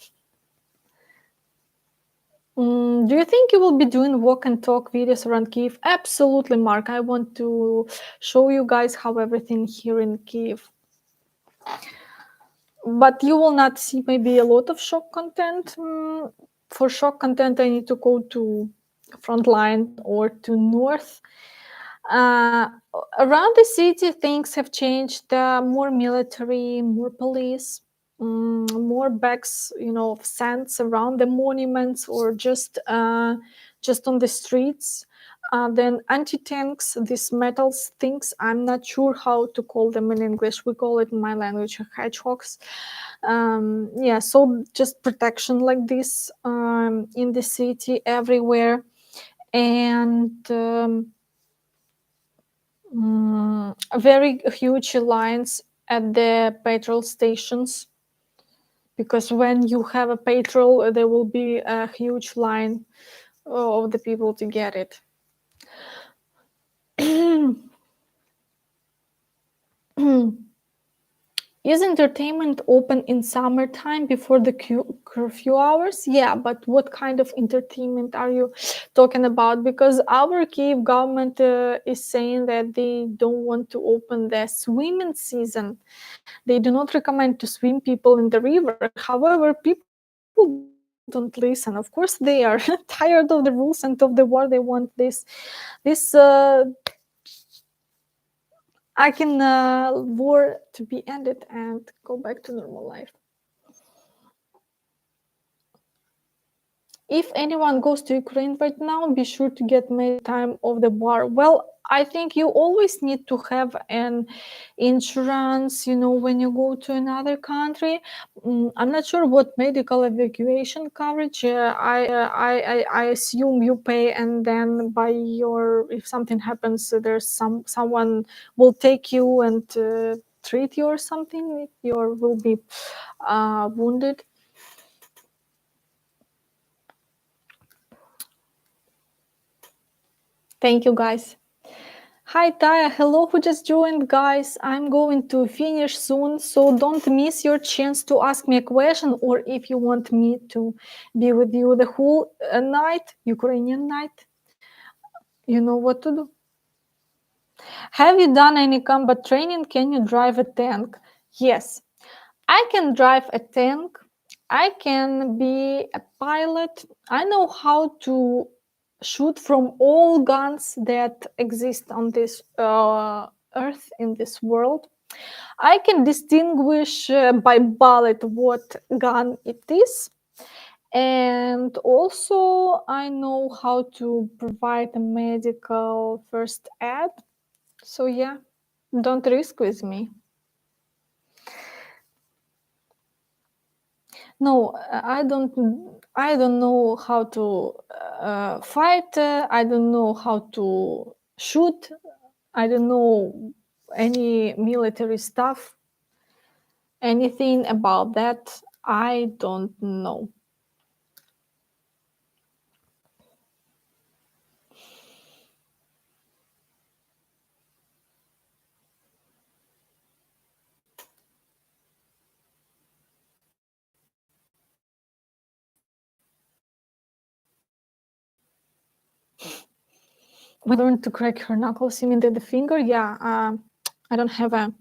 Do you think you will be doing walk and talk videos around Kiev? Absolutely, Mark. I want to show you guys how everything here in Kiev. But you will not see maybe a lot of shock content. For shock content, I need to go to frontline or to north. Uh, Around the city, things have changed. More military, more police, more bags, of sands around the monuments or just on the streets. Then anti-tanks, these metals things. I'm not sure how to call them in English. We call it in my language hedgehogs. Yeah, so just protection like this in the city everywhere, and very huge lines at the petrol stations, because when you have a petrol, there will be a huge line of the people to get it. Is entertainment open in summertime before the curfew hours? Yeah, but what kind of entertainment are you talking about? Because our Kiev government is saying that they don't want to open the swimming season. They do not recommend to swim people in the river. However, people don't listen. Of course, they are tired of the rules and of the war. They want this I can war to be ended and go back to normal life. If anyone goes to Ukraine right now, be sure to get made time of the war. Well, I think you always need to have an insurance, when you go to another country. I'm not sure what medical evacuation coverage. I assume you pay, and then by if something happens, there's someone will take you and treat you or something if you will be wounded. Thank you, guys. Hi, Taya. Hello, who just joined, guys. I'm going to finish soon, so don't miss your chance to ask me a question, or if you want me to be with you the whole night, Ukrainian night, you know what to do. Have you done any combat training? Can you drive a tank? Yes, I can drive a tank. I can be a pilot. I know how to shoot from all guns that exist on this earth, in this world. I can distinguish by bullet what gun it is. And also, I know how to provide a medical first aid. So, yeah, don't risk with me. No, I don't know how to fight. I don't know how to shoot. I don't know any military stuff. Anything about that, I don't know. When I learned to crack her knuckles, you mean the finger? Yeah, I don't have a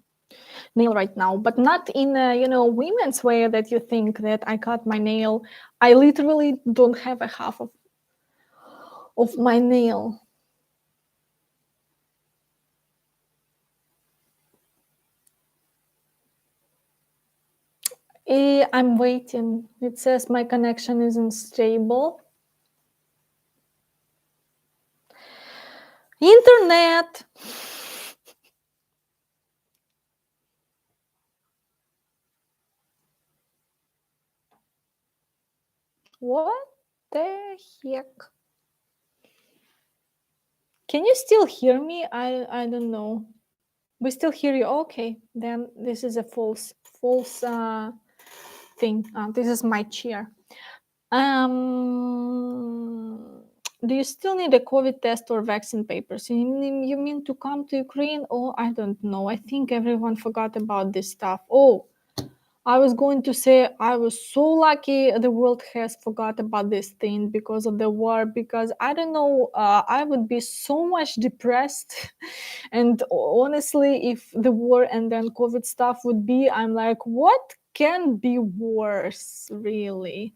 nail right now, but not in a, women's way that you think that I cut my nail. I literally don't have a half of my nail. I'm waiting. It says my connection isn't stable. Internet. What the heck? Can you still hear me? I don't know. We still hear you. Okay, then this is a false thing. This is my chair. Do you still need a COVID test or vaccine papers? You mean to come to Ukraine? Oh, I don't know. I think everyone forgot about this stuff. Oh, I was going to say I was so lucky the world has forgot about this thing because of the war. Because I don't know, I would be so much depressed. And honestly, if the war and then COVID stuff would be, I'm like, what can be worse, really?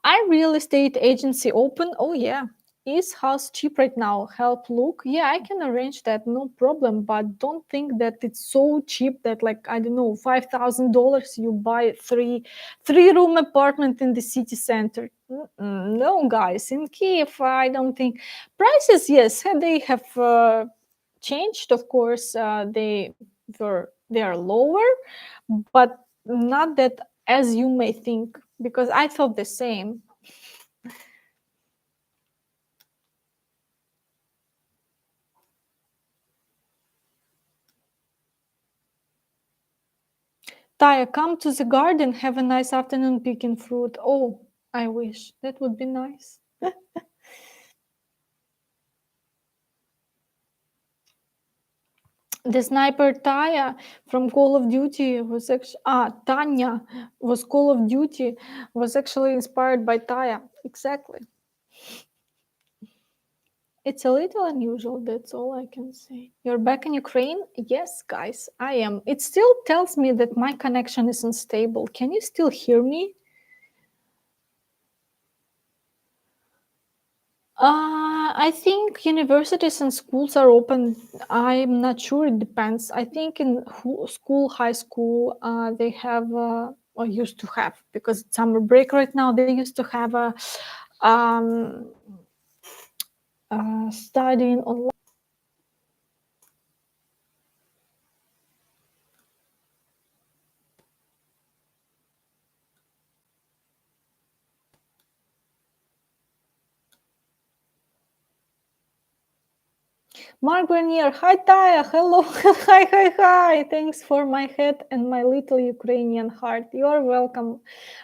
Are real estate agency open? Oh yeah. Is house cheap right now? Help look. Yeah, I can arrange that, no problem. But don't think that it's so cheap that like I don't know, $5,000 you buy three room apartment in the city center. No, guys, in Kiev, I don't think prices. Yes, they have changed. Of course, they are lower, but not that as you may think. Because I thought the same. Taya, come to the garden, have a nice afternoon picking fruit. Oh, I wish. That would be nice. The sniper Taya from Call of Duty was actually Tanya was Call of Duty was actually inspired by Taya. Exactly. It's a little unusual, that's all I can say. You're back in Ukraine? Yes, guys, I am. It still tells me that my connection is unstable. Can you still hear me? I think universities and schools are open. I'm not sure. It depends. I think in school, high school, they have or used to have because it's summer break right now. They used to have a um, studying online. Mark Bernier, hi Taya, hello, hi. Thanks for my head and my little Ukrainian heart. You're welcome.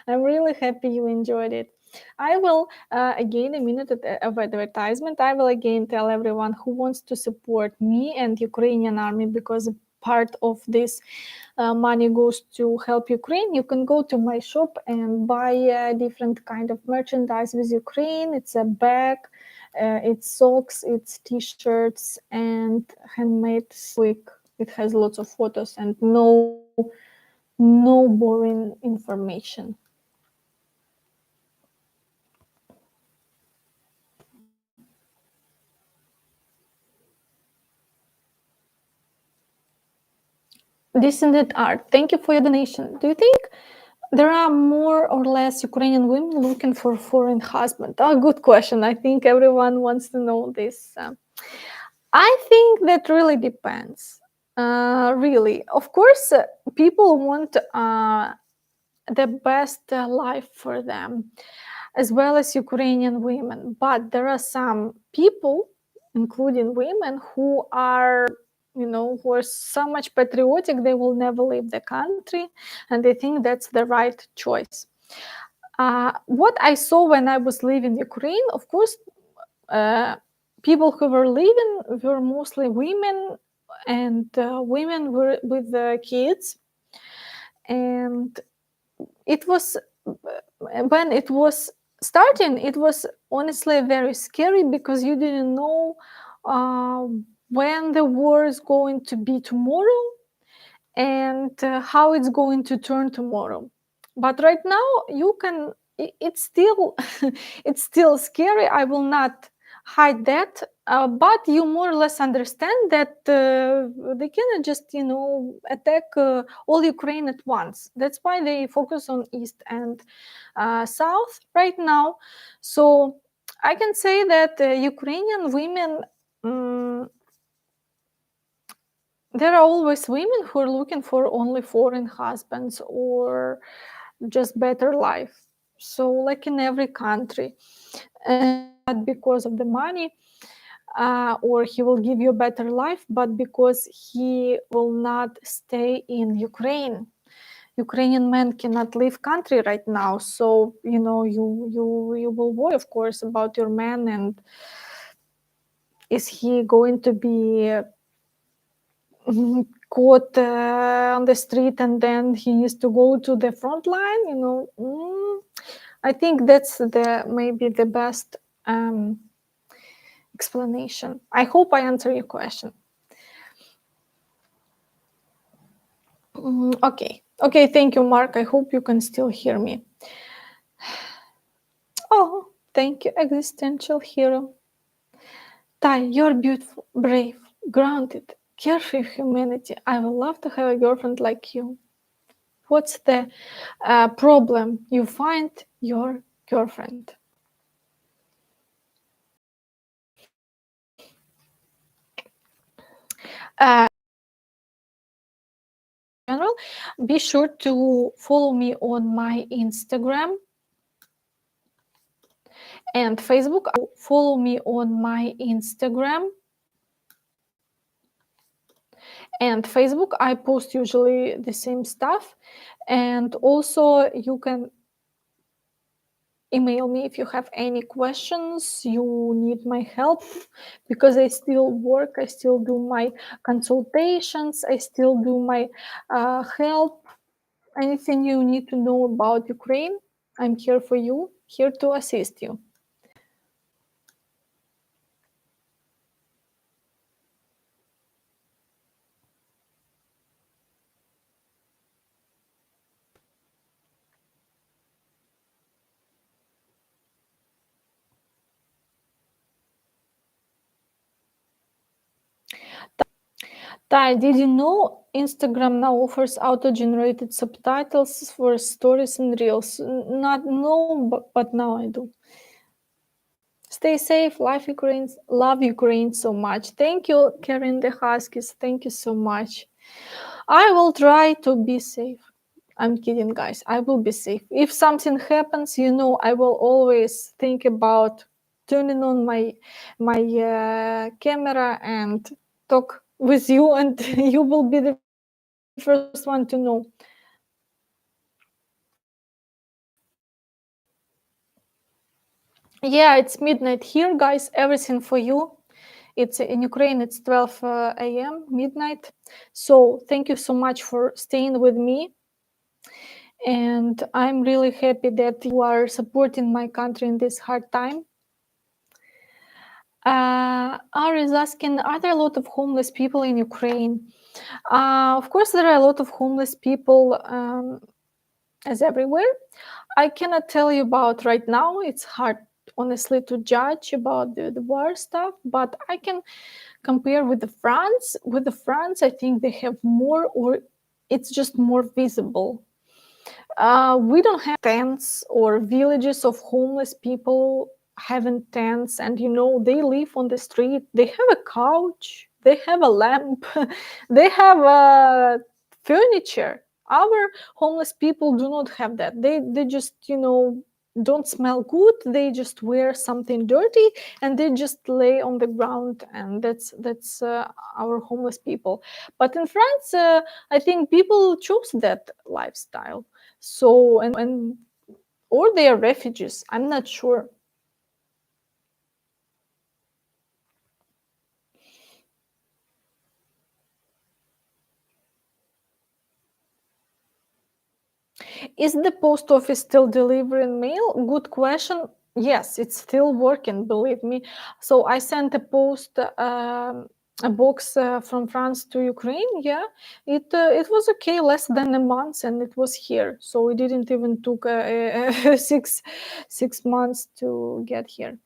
I'm really happy you enjoyed it. I will again a minute of advertisement. I will again tell everyone who wants to support me and Ukrainian army because part of this money goes to help Ukraine. You can go to my shop and buy different kind of merchandise with Ukraine. It's a bag, it's socks, it's t-shirts and handmade quick. It has lots of photos and no boring information. Descendant art. Thank you for your donation. Do you think there are more or less Ukrainian women looking for foreign husband? Oh, good question. I think everyone wants to know this. I think that really depends. Really, of course, people want the best life for them, as well as Ukrainian women. But there are some people, including women, who are, who are so much patriotic, they will never leave the country, and they think that's the right choice. What I saw when I was leaving Ukraine, of course, people who were leaving were mostly women, and women were with kids. And it was, when it was starting, it was honestly very scary, because you didn't know when the war is going to be tomorrow, and how it's going to turn tomorrow. But right now you can, it's still it's still scary, I will not hide that, but you more or less understand that they cannot just attack all Ukraine at once. That's why they focus on east and south right now. So I can say that Ukrainian women, there are always women who are looking for only foreign husbands or just better life. So, like in every country, not because of the money, or he will give you a better life, but because he will not stay in Ukraine. Ukrainian men cannot leave country right now, so you will worry, of course, about your man, and is he going to be caught on the street, and then he needs to go to the front line. I think that's maybe the best explanation. I hope I answer your question. Okay, thank you, Mark. I hope you can still hear me. Oh, thank you, existential hero. Tai, you're beautiful, brave, grounded, carefree humanity. I would love to have a girlfriend like you. What's the problem you find your girlfriend? General, be sure to follow me on my Instagram and Facebook. Follow me on my Instagram and Facebook. I post usually the same stuff, and also you can email me if you have any questions, you need my help, because I still work, I still do my consultations, I still do my help. Anything you need to know about Ukraine, I'm here for you, here to assist you. Tai, did you know Instagram now offers auto-generated subtitles for stories and reels? Not no, but now I do. Stay safe, love Ukraine so much. Thank you, Karen the Huskies. Thank you so much. I will try to be safe. I'm kidding, guys. I will be safe. If something happens, I will always think about turning on my camera and talk with you, and you will be the first one to know. Yeah, it's midnight here, guys. Everything for you. It's in Ukraine, it's 12 a.m. midnight. So thank you so much for staying with me. And I'm really happy that you are supporting my country in this hard time. Ari is asking, are there a lot of homeless people in Ukraine? Of course, there are a lot of homeless people as everywhere. I cannot tell you about right now. It's hard, honestly, to judge about the war stuff, but I can compare with the France. With the France, I think they have more, or it's just more visible. We don't have tents or villages of homeless people having tents, and they live on the street. They have a couch, they have a lamp, they have furniture. Our homeless people do not have that. They just, don't smell good. They just wear something dirty and they just lay on the ground, and that's our homeless people. But in France, I think people choose that lifestyle. So and or they are refugees. I'm not sure. Is the post office still delivering mail? Good question. Yes, it's still working, believe me. So I sent a box from France to Ukraine. Yeah, it was okay, less than a month, and it was here. So it didn't even took 6 months to get here.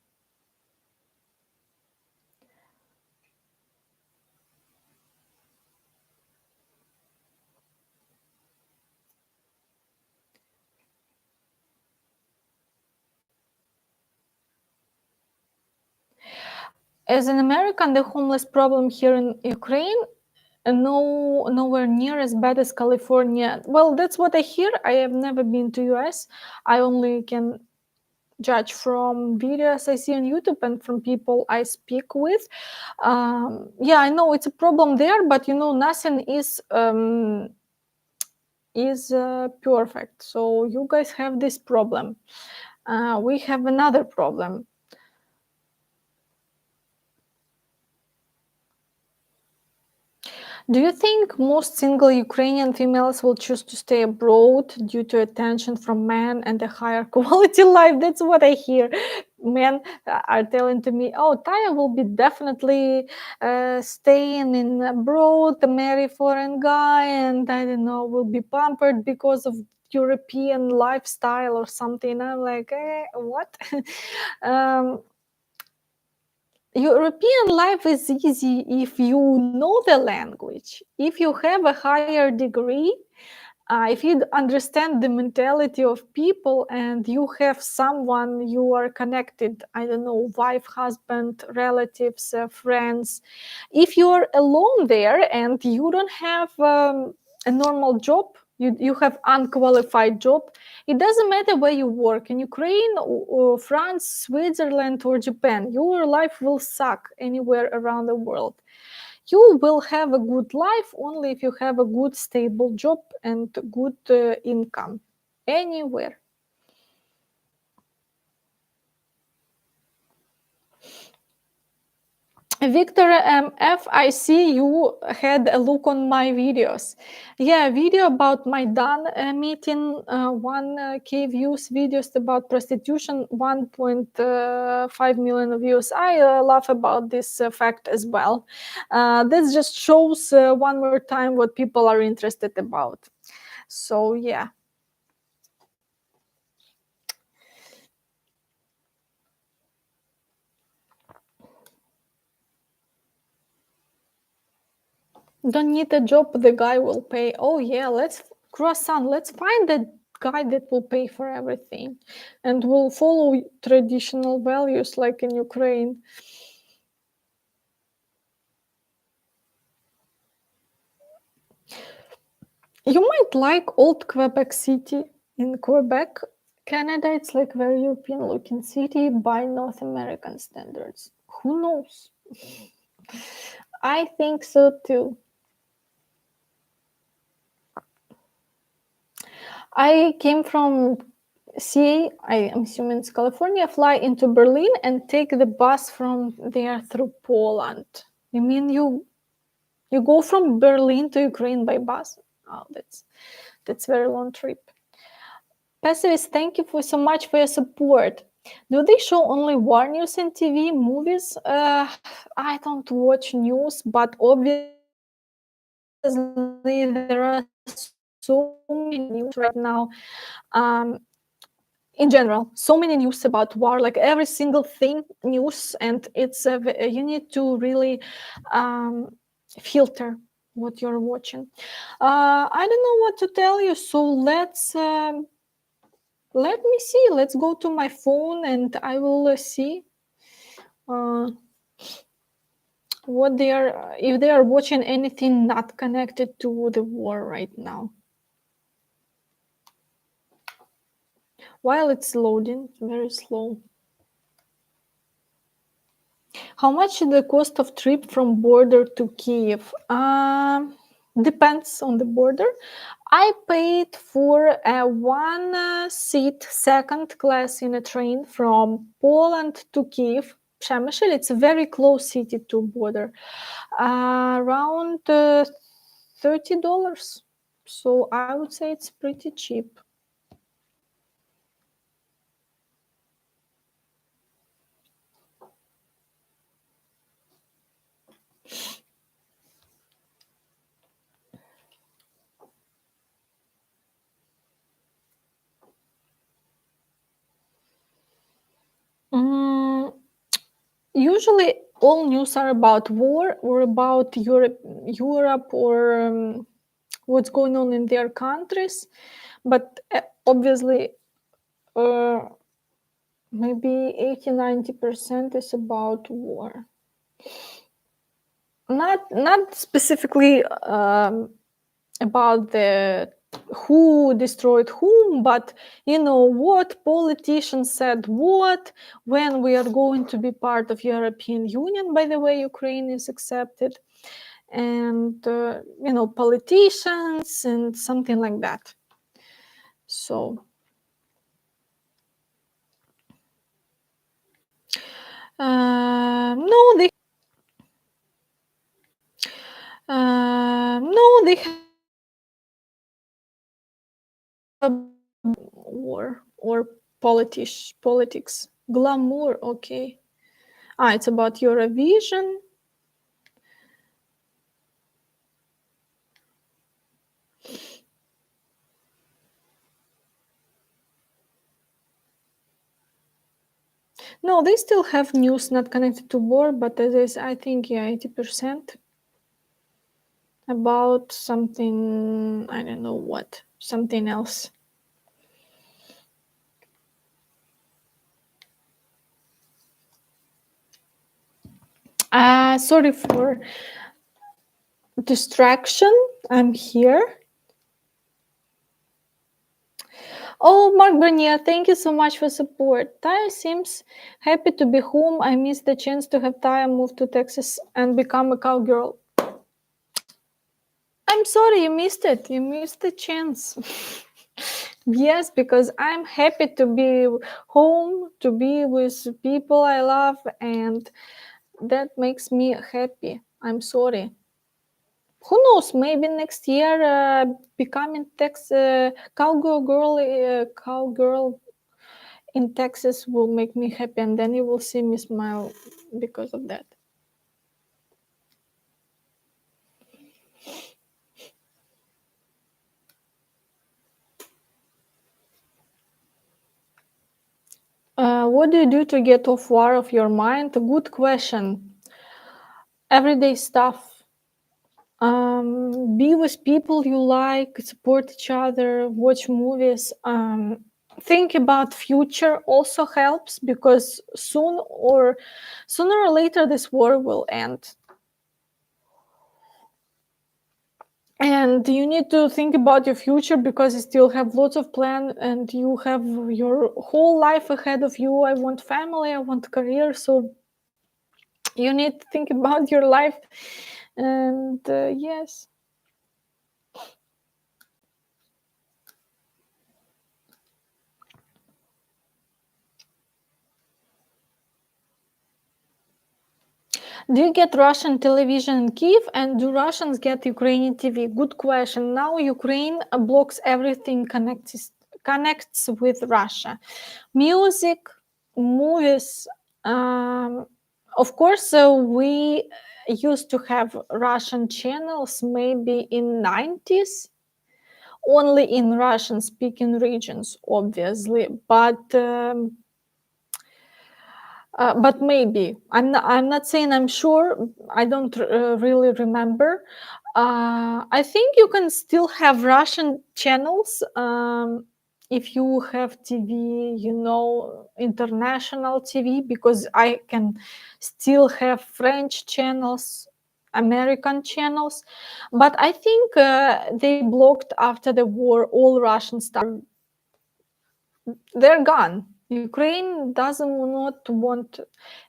As an American, the homeless problem here in Ukraine, nowhere near as bad as California. Well, that's what I hear. I have never been to US. I only can judge from videos I see on YouTube and from people I speak with. Yeah, I know it's a problem there, but nothing is perfect. So you guys have this problem. We have another problem. Do you think most single Ukrainian females will choose to stay abroad due to attention from men and a higher quality life? That's what I hear. Men are telling to me, "Oh, Taya will be definitely staying in abroad, marry foreign guy, and I don't know, will be pampered because of European lifestyle or something." I'm like, what? um, European life is easy if you know the language, if you have a higher degree, if you understand the mentality of people and you have someone you are connected, I don't know, wife, husband, relatives, friends. If you're alone there and you don't have a normal job, you have unqualified job, it doesn't matter where you work, in Ukraine or France, Switzerland, or Japan, your life will suck anywhere around the world. You will have a good life only if you have a good stable job and good income anywhere. Victor MF, I see you had a look on my videos. Yeah, video about Maidan meeting, 1K views, videos about prostitution, 1.5 million views. I laugh about this fact as well. This just shows one more time what people are interested about. So, yeah. Don't need a job, the guy will pay. Oh yeah, let's croissant. Let's find that guy that will pay for everything and will follow traditional values like in Ukraine. You might like old Quebec City in Quebec, Canada. It's like very European looking city by North American standards. Who knows? I think so too. I came from CA, I am assuming it's California, fly into Berlin and take the bus from there through Poland. You mean you go from Berlin to Ukraine by bus? Oh, that's very long trip. Pacifist, thank you for so much for your support. Do they show only war news in TV, movies? I don't watch news, but obviously there are so many news right now. Um, in general, so many news about war, like every single thing news, and you need to really filter what you're watching. I don't know what to tell you, so let me see. Let's go to my phone and I will see uh, what they are, if they are watching anything not connected to the war right now. While it's loading, very slow. How much is the cost of trip from border to Kiev? Depends on the border. I paid for a one-seat second class in a train from Poland to Kiev. Przemysl, it's a very close city to border. Around $30. So I would say it's pretty cheap. Mm, Usually, all news are about war or about Europe or what's going on in their countries. But obviously, uh, maybe 80-90% is about war. Not specifically about the who destroyed whom, but what politicians said what, when we are going to be part of European Union. By the way, Ukraine is accepted, and politicians and something like that. So no, they have war or politics. Glamour, okay. It's about Eurovision. No, they still have news not connected to war, but it is, I think, 80% about something, I don't know what, something else. Sorry for distraction. I'm here. Oh, Mark Bernier, thank you so much for support. Taya seems happy to be home. I missed the chance to have Taya move to Texas and become a cowgirl. I'm sorry you missed it. You missed the chance. Yes, because I'm happy to be home, to be with people I love, and that makes me happy. I'm sorry. Who knows? Maybe next year, becoming cowgirl in Texas will make me happy, and then you will see me smile because of that. What do you do to get off war of your mind? A good question. Everyday stuff. Be with people you like, support each other, watch movies. Think about future also helps, because sooner or later this war will end. And you need to think about your future because you still have lots of plans and you have your whole life ahead of you. I want family, I want career. So you need to think about your life. And yes. Do you get Russian television in Kiev, and do Russians get Ukrainian TV? Good question. Now Ukraine blocks everything connects with Russia. Music, movies. Of course, we used to have Russian channels maybe in 90s, only in Russian-speaking regions, obviously, but maybe I'm not saying I'm sure. I don't really remember. I think you can still have Russian channels if you have TV, international TV, because I can still have French channels, American channels, but I think they blocked after the war all Russian stuff. they're gone. Ukraine doesn't not want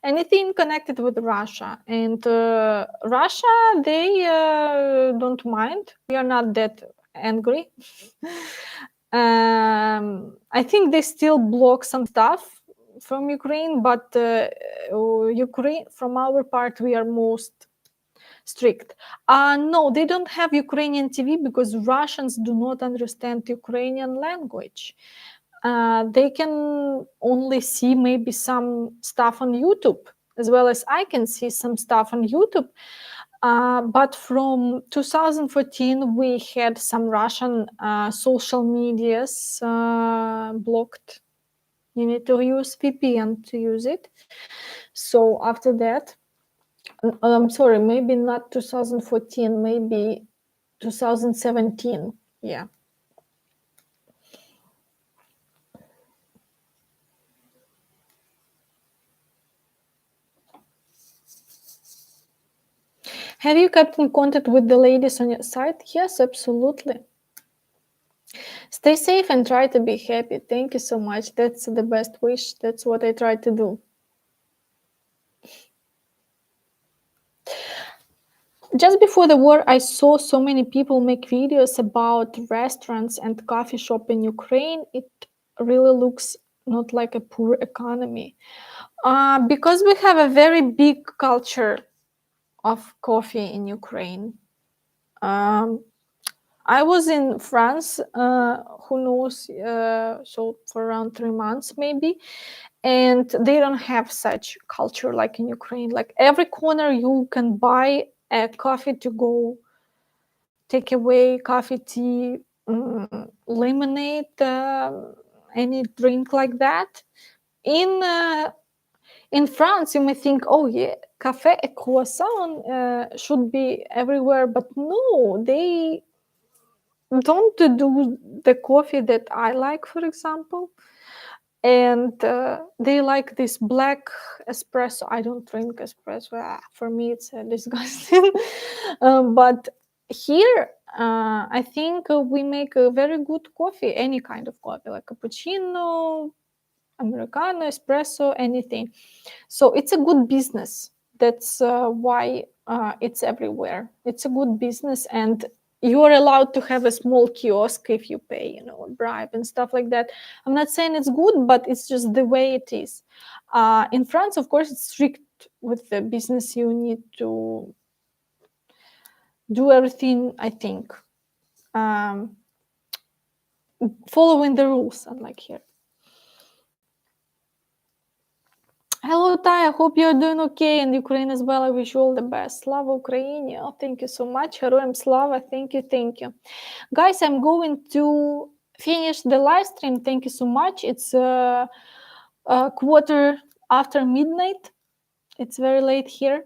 anything connected with Russia, and Russia, they don't mind. We are not that angry. I think they still block some stuff from Ukraine, but Ukraine, from our part, we are most strict. No, they don't have Ukrainian TV because Russians do not understand Ukrainian language. They can only see maybe some stuff on YouTube, as well as I can see some stuff on YouTube. But from 2014, we had some Russian social medias blocked. You need to use VPN to use it. So after that, I'm sorry, maybe not 2014, maybe 2017. Yeah. Have you kept in contact with the ladies on your site? Yes, absolutely. Stay safe and try to be happy. Thank you so much. That's the best wish. That's what I try to do. Just before the war, I saw so many people make videos about restaurants and coffee shop in Ukraine. It really looks not like a poor economy. Because we have a very big culture of coffee in Ukraine. I was in France, who knows, so for around 3 months maybe, and they don't have such culture like in Ukraine. Like every corner you can buy a coffee to go, take away, coffee, tea, lemonade, any drink like that. In France, you may think, oh yeah, cafe et croissant should be everywhere, but no, they don't do the coffee that I like, for example. And they like this black espresso. I don't drink espresso. For me, it's disgusting. But here, I think we make a very good coffee, any kind of coffee, like cappuccino, Americano, espresso, anything. So it's a good business. That's why it's everywhere. It's a good business, and you are allowed to have a small kiosk if you pay, a bribe and stuff like that. I'm not saying it's good, but it's just the way it is. In France, of course, it's strict with the business. You need to do everything, I think, following the rules, unlike here. Hello, Ty. I hope you're doing okay. And Ukraine as well. I wish you all the best. Slava Ukraini. Oh, thank you so much. Heroям Slava. Thank you. Thank you. Guys, I'm going to finish the live stream. Thank you so much. It's a quarter after midnight. It's very late here.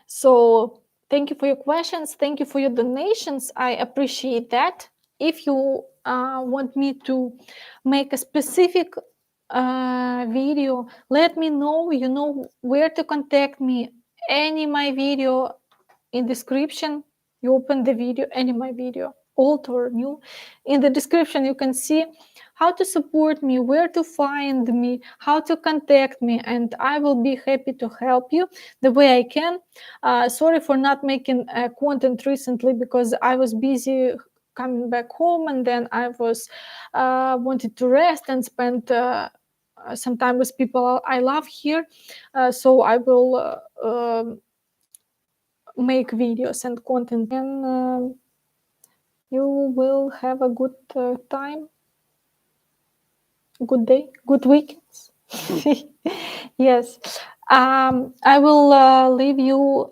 So thank you for your questions. Thank you for your donations. I appreciate that. If you want me to make a specific video, let me know. You know where to contact me. Any my video in description. You open the video, any my video, old or new. In the description, you can see how to support me, where to find me, how to contact me, and I will be happy to help you the way I can. Sorry for not making content recently because I was busy coming back home, and then I was wanted to rest and spend some time with people I love here. So I will make videos and content, and you will have a good time, good day, good weekends. Yes. I will leave you.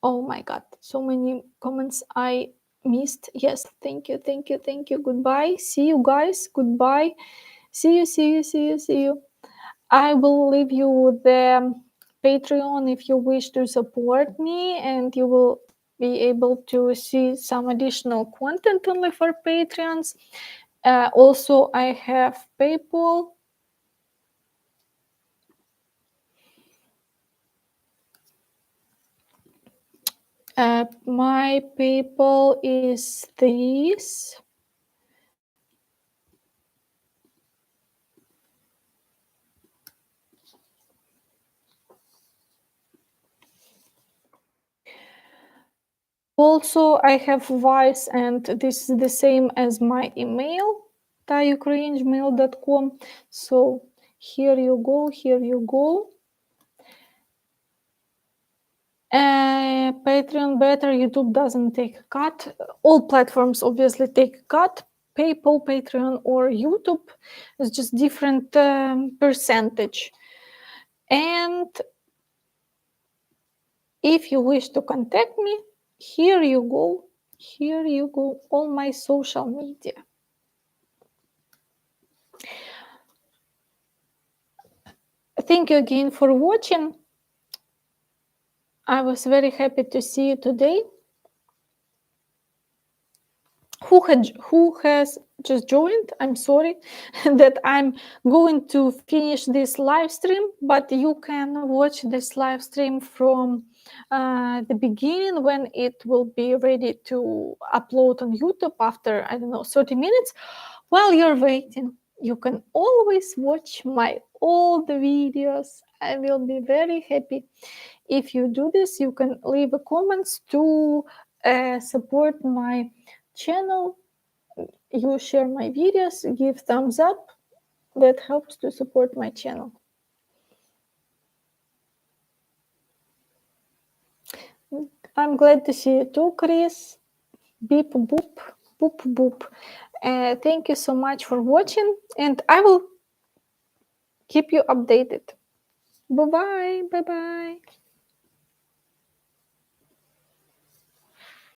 Oh my god, so many comments I missed. Yes, thank you, thank you, thank you. Goodbye. See you guys. Goodbye. See you, see you, see you, see you. I will leave you the Patreon if you wish to support me, and you will be able to see some additional content only for Patreons. Also, I have PayPal. My PayPal is this. Also, I have Vice, and this is the same as my email, tayaukraine@gmail.com. So here you go, here you go. Patreon better, YouTube doesn't take a cut. All platforms obviously take a cut. PayPal, Patreon, or YouTube is just different percentage. And if you wish to contact me, here you go. Here you go, all my social media. Thank you again for watching. I was very happy to see you today. Who has just joined, I'm sorry that I'm going to finish this live stream, but you can watch this live stream from the beginning when it will be ready to upload on YouTube after, I don't know, 30 minutes. While you're waiting, you can always watch my old videos. I will be very happy if you do this. You can leave a comments to support my channel. You share my videos, give thumbs up. That helps to support my channel. I'm glad to see you too, Chris. Beep boop, boop boop. Thank you so much for watching, and I will keep you updated. Bye bye. Bye bye.